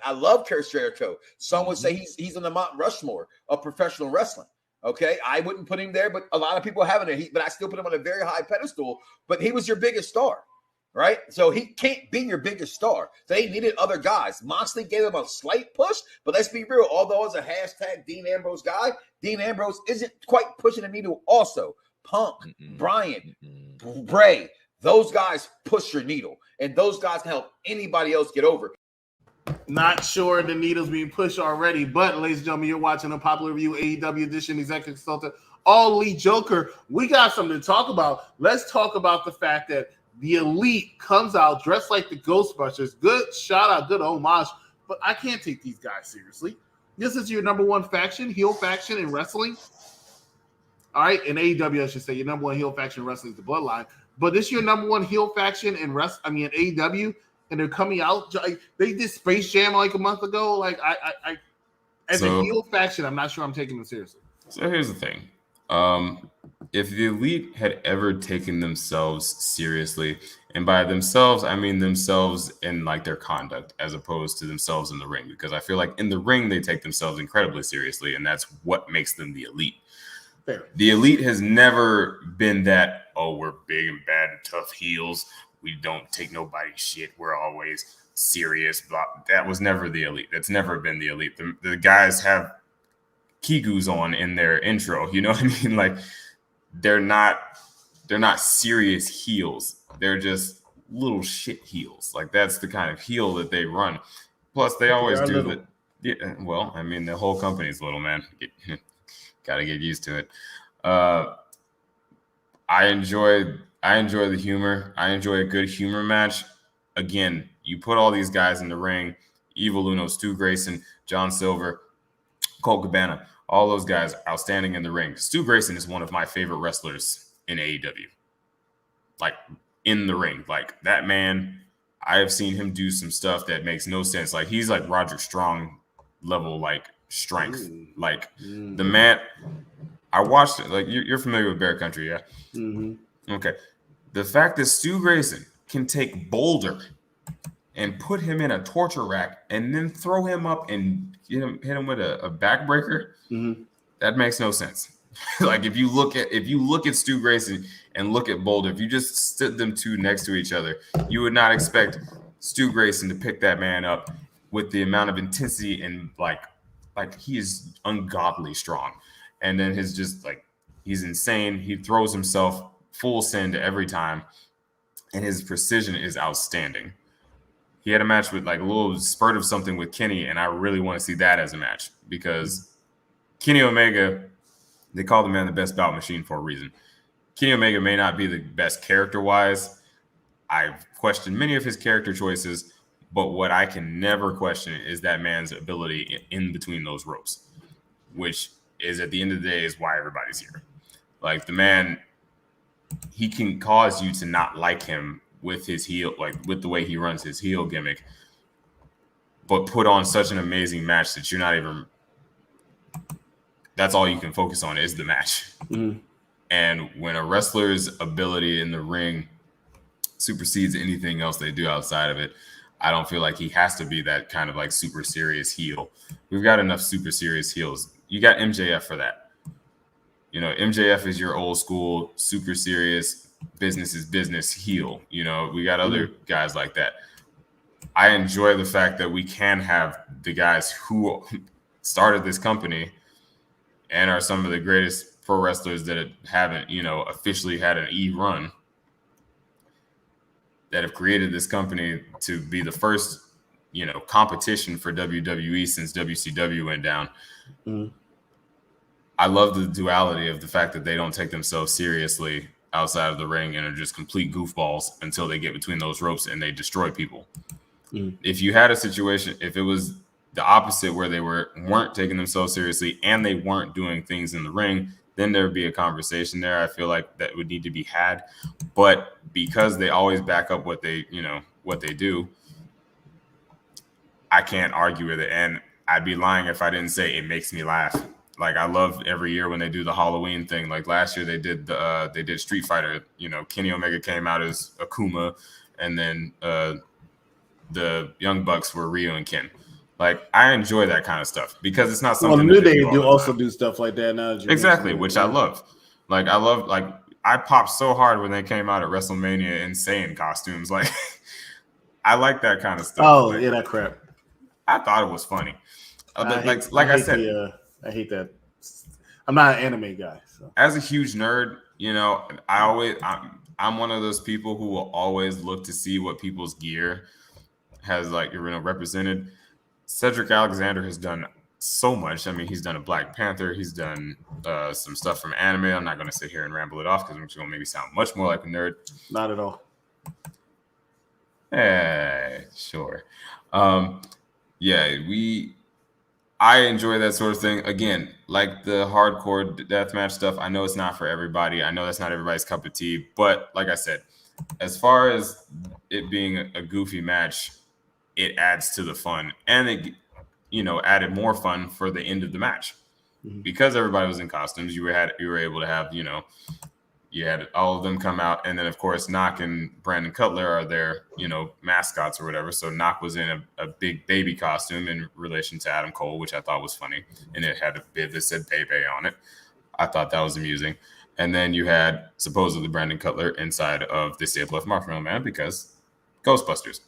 I love Chris Jericho. Some would say he's on the Mount Rushmore of professional wrestling. Okay, I wouldn't put him there, but a lot of people haven't. But I still put him on a very high pedestal. But he was your biggest star, right? So he can't be your biggest star. They needed other guys. Moxley gave them a slight push, but let's be real. Although as a hashtag Dean Ambrose guy, Dean Ambrose isn't quite pushing the needle. Also, Punk, Bryan, Bray, those guys push your needle, and those guys can help anybody else get over. Not sure the needle's being pushed already, but ladies and gentlemen, you're watching Unpopular Review AEW Edition, Executive Consultant, All Elite Joker. We got something to talk about. Let's talk about the fact that The Elite comes out dressed like the Ghostbusters. Good shout out, good homage, but I can't take these guys seriously. This is your number one faction, heel faction in wrestling. All right, in AEW, I should say, your number one heel faction in wrestling is the Bloodline. But this is your number one heel faction in in AEW, and they're coming out. They did Space Jam like a month ago. Like as a heel faction, I'm not sure I'm taking them seriously. So here's the thing. If the Elite had ever taken themselves seriously, and by themselves, I mean themselves in like their conduct as opposed to themselves in the ring, because I feel like in the ring, they take themselves incredibly seriously, and that's what makes them the Elite. Fair. The Elite has never been that, oh, we're big and bad and tough heels. We don't take nobody's shit. We're always serious. Blah. That was never the Elite. That's never been the Elite. The guys have Kigu's on in their intro. You know what I mean? Like they're not serious heels. They're just little shit heels. Like that's the kind of heel that they run. Plus, they always do that. Yeah, well, I mean, the whole company's little, man. Got to get used to it. I enjoy the humor. I enjoy a good humor match. Again, you put all these guys in the ring: Evil Uno, Stu Grayson, John Silver, Colt Cabana. All those guys outstanding in the ring. Stu Grayson is one of my favorite wrestlers in AEW. Like in the ring, like that man. I have seen him do some stuff that makes no sense. Like he's like Roderick Strong level, like strength. Like the man. I watched it. Like you're familiar with Bear Country, yeah? Mm-hmm. Okay. The fact that Stu Grayson can take Boulder and put him in a torture rack and then throw him up and hit him with a backbreaker, that makes no sense. Like if you look at Stu Grayson and look at Boulder, if you just stood them two next to each other, you would not expect Stu Grayson to pick that man up with the amount of intensity and like he is ungodly strong. And then he's insane. He throws himself full send every time, and his precision is outstanding. He had a match with like a little spurt of something with Kenny, and I really want to see that as a match because Kenny Omega, they call the man the best bout machine for a reason. Kenny Omega may not be the best character-wise. I've questioned many of his character choices, but what I can never question is that man's ability in between those ropes, which is at the end of the day is why everybody's here. Like the man, he can cause you to not like him with his heel, like with the way he runs his heel gimmick, but put on such an amazing match that you're not even, that's all you can focus on is the match. And when a wrestler's ability in the ring supersedes anything else they do outside of it, I don't feel like he has to be that kind of like super serious heel. We've got enough super serious heels. You got MJF for that. You know, MJF is your old school, super serious, business is business heel. You know, we got other guys like that. I enjoy the fact that we can have the guys who started this company and are some of the greatest pro wrestlers that haven't, you know, officially had an E run, that have created this company to be the first, you know, competition for WWE since WCW went down. I love the duality of the fact that they don't take themselves seriously outside of the ring and are just complete goofballs until they get between those ropes and they destroy people. If you had a situation, if it was the opposite where they weren't taking themselves seriously and they weren't doing things in the ring, then there would be a conversation there. I feel like that would need to be had. But because they always back up what they do, I can't argue with it. And I'd be lying if I didn't say it makes me laugh. Like I love every year when they do the Halloween thing. Like last year they did Street Fighter. You know, Kenny Omega came out as Akuma, and then the Young Bucks were Ryu and Ken. Like I enjoy that kind of stuff because it's not something. Well, New Day do also do stuff like that now. Exactly, which I love. Like I popped so hard when they came out at WrestleMania insane costumes. Like I like that kind of stuff. Oh like, yeah, that crap. I thought it was funny. I hate that. I'm not an anime guy. So. As a huge nerd, you know, I'm one of those people who will always look to see what people's gear has represented. Cedric Alexander has done so much. I mean, he's done a Black Panther. He's done some stuff from anime. I'm not going to sit here and ramble it off because I'm just going to maybe sound much more like a nerd. Not at all. Sure. Yeah, I enjoy that sort of thing. Again, like the hardcore deathmatch stuff, I know it's not for everybody. I know that's not everybody's cup of tea. But like I said, as far as it being a goofy match, it adds to the fun. And it, added more fun for the end of the match. Because everybody was in costumes, you were able to have, you had all of them come out, and then of course Knock and Brandon Cutler are their, mascots or whatever. So Knock was in a big baby costume in relation to Adam Cole, which I thought was funny, and it had a bib that said "Bebe" on it. I thought that was amusing. And then you had supposedly Brandon Cutler inside of the Stable Left Marshmallow Man because Ghostbusters.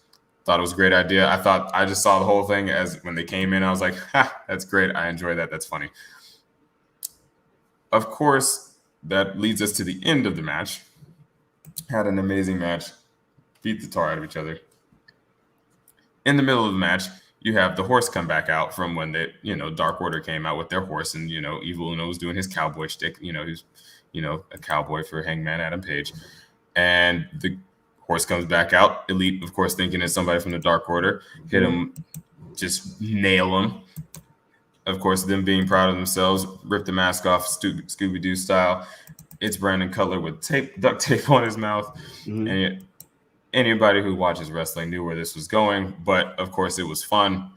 Thought it was a great idea. I just saw the whole thing as when they came in. I was like, ha, that's great. I enjoy that. That's funny. Of course, that leads us to the end of the match. Had an amazing match. Beat the tar out of each other. In the middle of the match, you have the horse come back out from when Dark Order came out with their horse, and Evil Uno was doing his cowboy shtick. He's a cowboy for Hangman Adam Page, and the horse comes back out. Elite, of course, thinking it's somebody from the Dark Order, hit him, just nail him. Of course, them being proud of themselves, rip the mask off Scooby-Doo style. It's Brandon Cutler with duct tape on his mouth. And anybody who watches wrestling knew where this was going. But, of course, it was fun.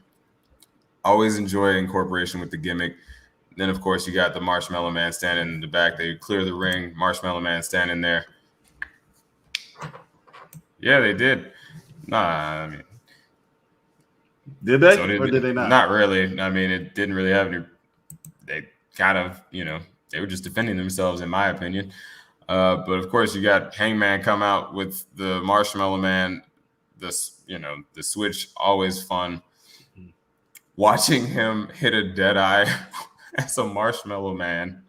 Always enjoy incorporation with the gimmick. Then, of course, you got the Marshmallow Man standing in the back. They clear the ring. Marshmallow Man standing there. Yeah, they did. Did they? So or did they not? Not really. I mean, it didn't really have any. They kind of, they were just defending themselves, in my opinion. But of course, you got Hangman come out with the Marshmallow Man. The switch, always fun. Watching him hit a dead eye as a Marshmallow Man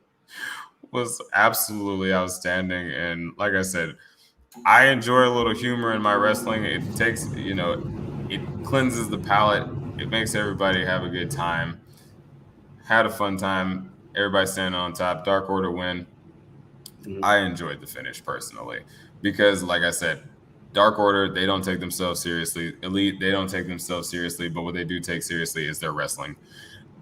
was absolutely outstanding. And like I said, I enjoy a little humor in my wrestling. It takes, it cleanses the palate. It makes everybody have a good time. Had a fun time. Everybody standing on top. Dark Order win. I enjoyed the finish personally because, like I said, Dark Order, they don't take themselves seriously. Elite, they don't take themselves seriously. But what they do take seriously is their wrestling.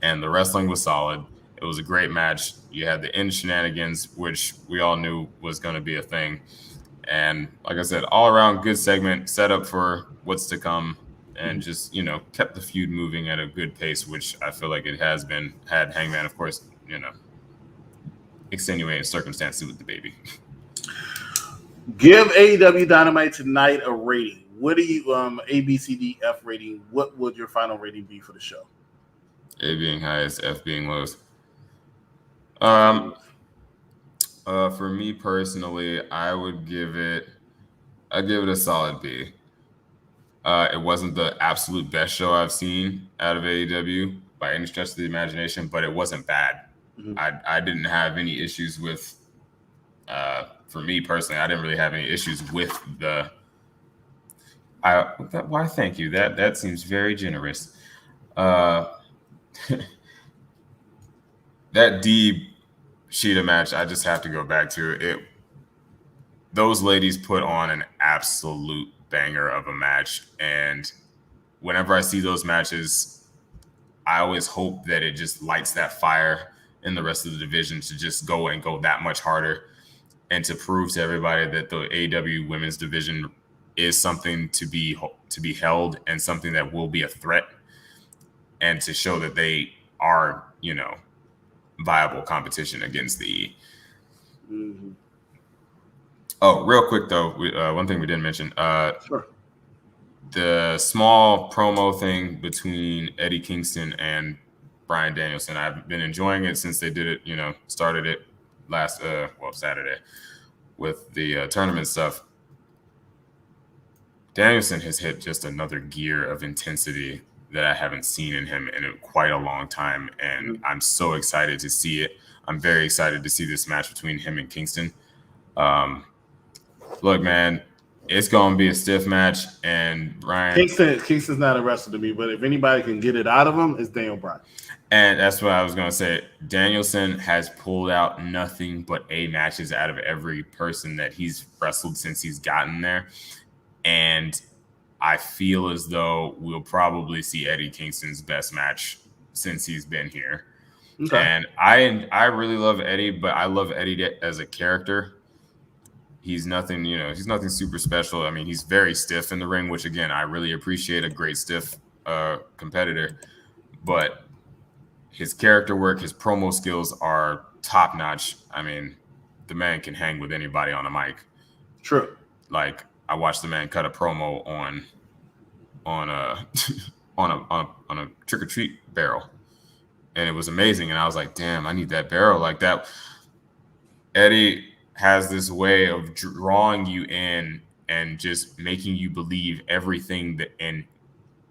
And the wrestling was solid. It was a great match. You had the end shenanigans, which we all knew was going to be a thing. And like I said, all around good segment, set up for what's to come, and just, kept the feud moving at a good pace, which I feel like it has been. Had Hangman, of course, extenuating circumstances with the baby. Give AEW Dynamite tonight a rating. What do you, A, B, C, D, F rating? What would your final rating be for the show? A being highest, F being lowest. For me personally, I'd give it a solid B. It wasn't the absolute best show I've seen out of AEW by any stretch of the imagination, but it wasn't bad. I didn't have any issues with, for me personally, I didn't really have any issues with why, thank you. That seems very generous. That D Shida match, I just have to go back to it. Those ladies put on an absolute banger of a match, and whenever I see those matches, I always hope that it just lights that fire in the rest of the division to just go that much harder, and to prove to everybody that the AEW women's division is something to be held and something that will be a threat, and to show that they are, viable competition against the E. Oh, real quick though, one thing we didn't mention. Sure. The small promo thing between Eddie Kingston and Bryan Danielson. I've been enjoying it since they did it, started it last Saturday with the tournament stuff. Danielson has hit just another gear of intensity that I haven't seen in him in quite a long time, and I'm so excited to see it. I'm very excited to see this match between him and Kingston. Look, man, it's going to be a stiff match, and Bryan... Kingston's not a wrestler to me, but if anybody can get it out of him, it's Daniel Bryan. And that's what I was going to say. Danielson has pulled out nothing but A matches out of every person that he's wrestled since he's gotten there. And I feel as though we'll probably see Eddie Kingston's best match since he's been here. Okay. And I really love Eddie, but I love Eddie as a character. He's nothing, he's nothing super special. I mean, he's very stiff in the ring, which again, I really appreciate a great stiff competitor. But his character work, his promo skills are top notch. I mean, the man can hang with anybody on the mic. True. Like, I watched the man cut a promo on a on a trick or treat barrel, and it was amazing. And I was like, damn, I need that barrel like that. Eddie has this way of drawing you in and just making you believe everything and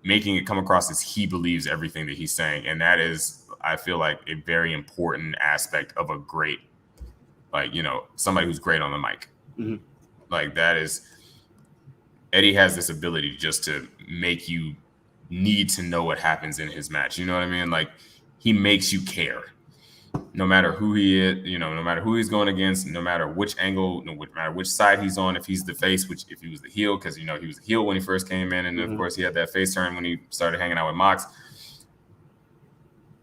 making it come across as he believes everything that he's saying. And that is, I feel like, a very important aspect of a great, somebody who's great on the mic. Mm-hmm. Like, that is, Eddie has this ability just to make you need to know what happens in his match. You know what I mean? Like, he makes you care. No matter who he is, no matter who he's going against, no matter which angle, no matter which side he's on, if he's the face, if he was the heel, because, he was the heel when he first came in. And, of course, he had that face turn when he started hanging out with Mox.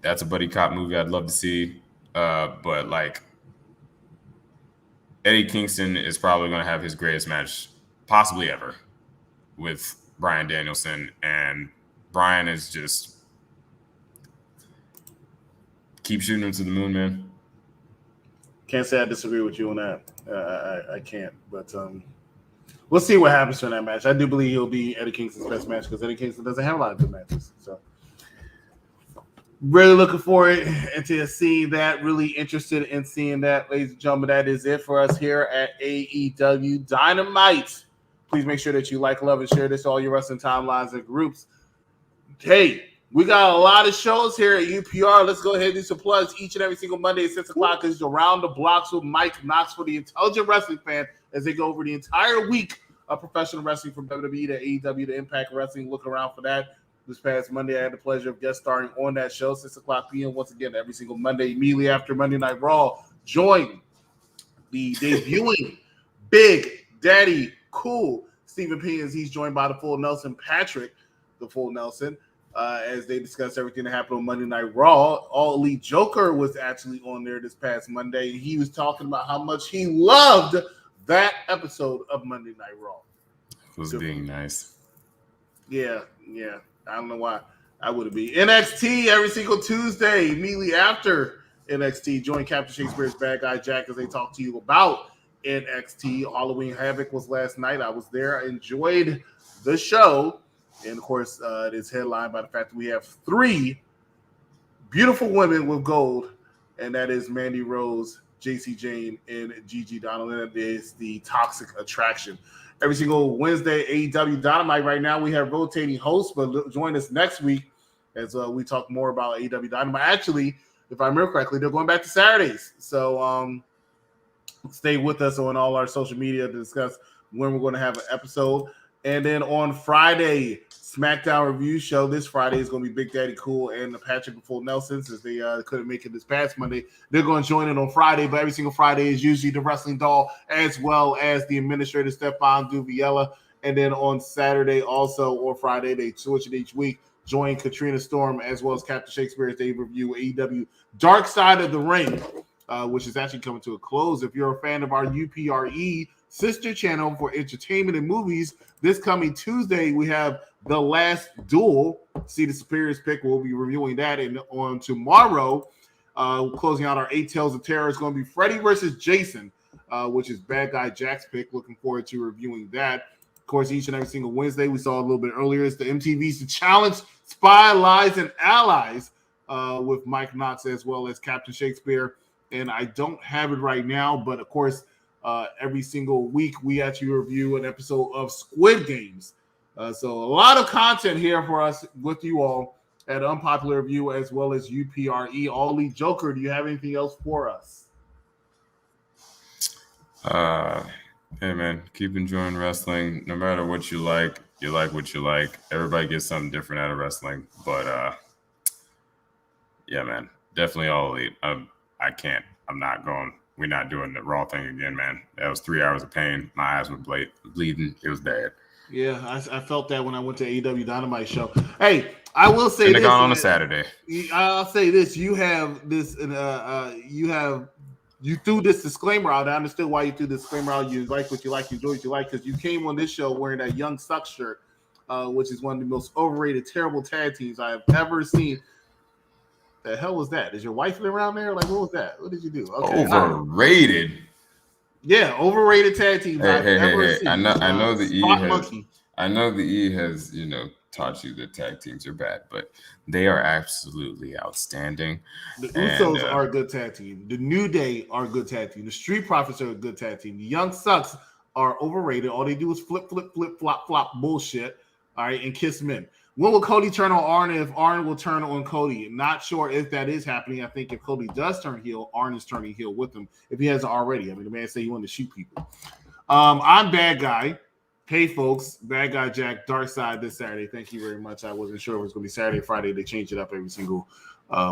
That's a buddy cop movie I'd love to see. But, like, Eddie Kingston is probably going to have his greatest match possibly ever with Bryan Danielson. And Bryan is just keep shooting him to the moon, man. Can't say I disagree with you on that. I can't. But we'll see what happens in that match. I do believe he'll be Eddie Kingston's best match because Eddie Kingston doesn't have a lot of good matches. So really looking forward to seeing that. Really interested in seeing that, ladies and gentlemen. That is it for us here at AEW Dynamite. Please make sure that you like, love, and share this to all your wrestling timelines and groups. Hey, we got a lot of shows here at UPR. Let's go ahead and do some plugs each and every single Monday at 6 o'clock. This is Around the Blocks with Mike Knox for the intelligent wrestling fan as they go over the entire week of professional wrestling from WWE to AEW to Impact Wrestling. Look around for that. This past Monday, I had the pleasure of guest starring on that show, 6 o'clock p.m. Once again, every single Monday, immediately after Monday Night Raw. Join the debuting Big Daddy Cool Stephen P. as he's joined by the full Nelson Patrick, the full Nelson, as they discuss everything that happened on Monday Night Raw. All Elite Joker was actually on there this past Monday. He was talking about how much he loved that episode of Monday Night Raw. It was being nice. Yeah. I don't know why I would be. NXT every single Tuesday, immediately after NXT. Join Captain Shakespeare's Bad Guy Jack as they talk to you about NXT. Halloween Havoc was last night. I was there. I enjoyed the show. And, of course, it is headlined by the fact that we have 3 beautiful women with gold, and that is Mandy Rose, JC Jane, and Gigi Donald. And that is the Toxic Attraction. Every single Wednesday, AEW Dynamite. Right now, we have rotating hosts, but join us next week as we talk more about AEW Dynamite. Actually, if I remember correctly, they're going back to Saturdays. So stay with us on all our social media to discuss when we're going to have an episode. And then on Friday, SmackDown Review Show. This Friday is going to be Big Daddy Cool and Patrick and Full Nelson, since they couldn't make it this past Monday. They're going to join it on Friday, but every single Friday is usually the Wrestling Doll as well as the administrator, Stefan Duviella. And then on Saturday also, or Friday, they switch it each week. Join Katrina Storm as well as Captain Shakespeare as they review AEW Dark Side of the Ring, which is actually coming to a close. If you're a fan of our UPRE sister channel for entertainment and movies, this coming Tuesday, we have The Last Duel. See the Superior's pick. We'll be reviewing that. And on tomorrow, closing out our 8 Tales of Terror, is going to be Freddy versus Jason, which is Bad Guy Jack's pick. Looking forward to reviewing that. Of course, each and every single Wednesday, we saw a little bit earlier, it's the MTV's The Challenge, Spy, Lies, and Allies with Mike Knox as well as Captain Shakespeare. And I don't have it right now, but of course, every single week we actually review an episode of Squid Games. So a lot of content here for us with you all at Unpopular Review as well as UPRE. All Elite Joker, do you have anything else for us? Hey man, keep enjoying wrestling. No matter what you like what you like. Everybody gets something different out of wrestling. But yeah, man, definitely All Elite. We're not doing the Raw thing again, man. That was 3 hours of pain. My eyes were bleeding. It was bad. Yeah, I felt that when I went to AEW Dynamite show. Hey, I will say And they this. gone on a Saturday. I'll say this. You have this, you threw this disclaimer out. I understood why you threw this disclaimer out. You like what you like, you enjoy what you like, because you came on this show wearing that Young Sucks shirt, which is one of the most overrated, terrible tag teams I have ever seen. The hell was that? Is your wife around there? Like, what was that? What did you do? Okay, overrated. Yeah, overrated tag teams I've ever seen. I know the E has. Monkey. I know the E has, taught you that tag teams are bad, but they are absolutely outstanding. The Usos are a good tag team. The New Day are a good tag team. The Street Profits are a good tag team. The Young Sucks are overrated. All they do is flip, flop bullshit. All right, and kiss men. When will Cody turn on Arn? If Arn will turn on Cody? Not sure if that is happening. I think if Cody does turn heel, Arn is turning heel with him. If he hasn't already, I mean, the man said he wanted to shoot people. I'm Bad Guy. Hey, folks, Bad Guy Jack, Dark Side this Saturday. Thank you very much. I wasn't sure if it was going to be Saturday or Friday. They change it up every single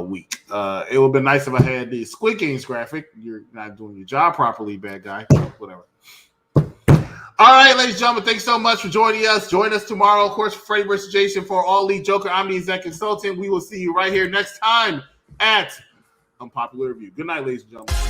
week. It would have been nice if I had the Squid Games graphic. You're not doing your job properly, Bad Guy. Whatever. All right, ladies and gentlemen, thanks so much for joining us. Join us tomorrow, of course, for Freddie vs. Jason for All Elite Joker. I'm the exec consultant. We will see you right here next time at Unpopular Review. Good night, ladies and gentlemen.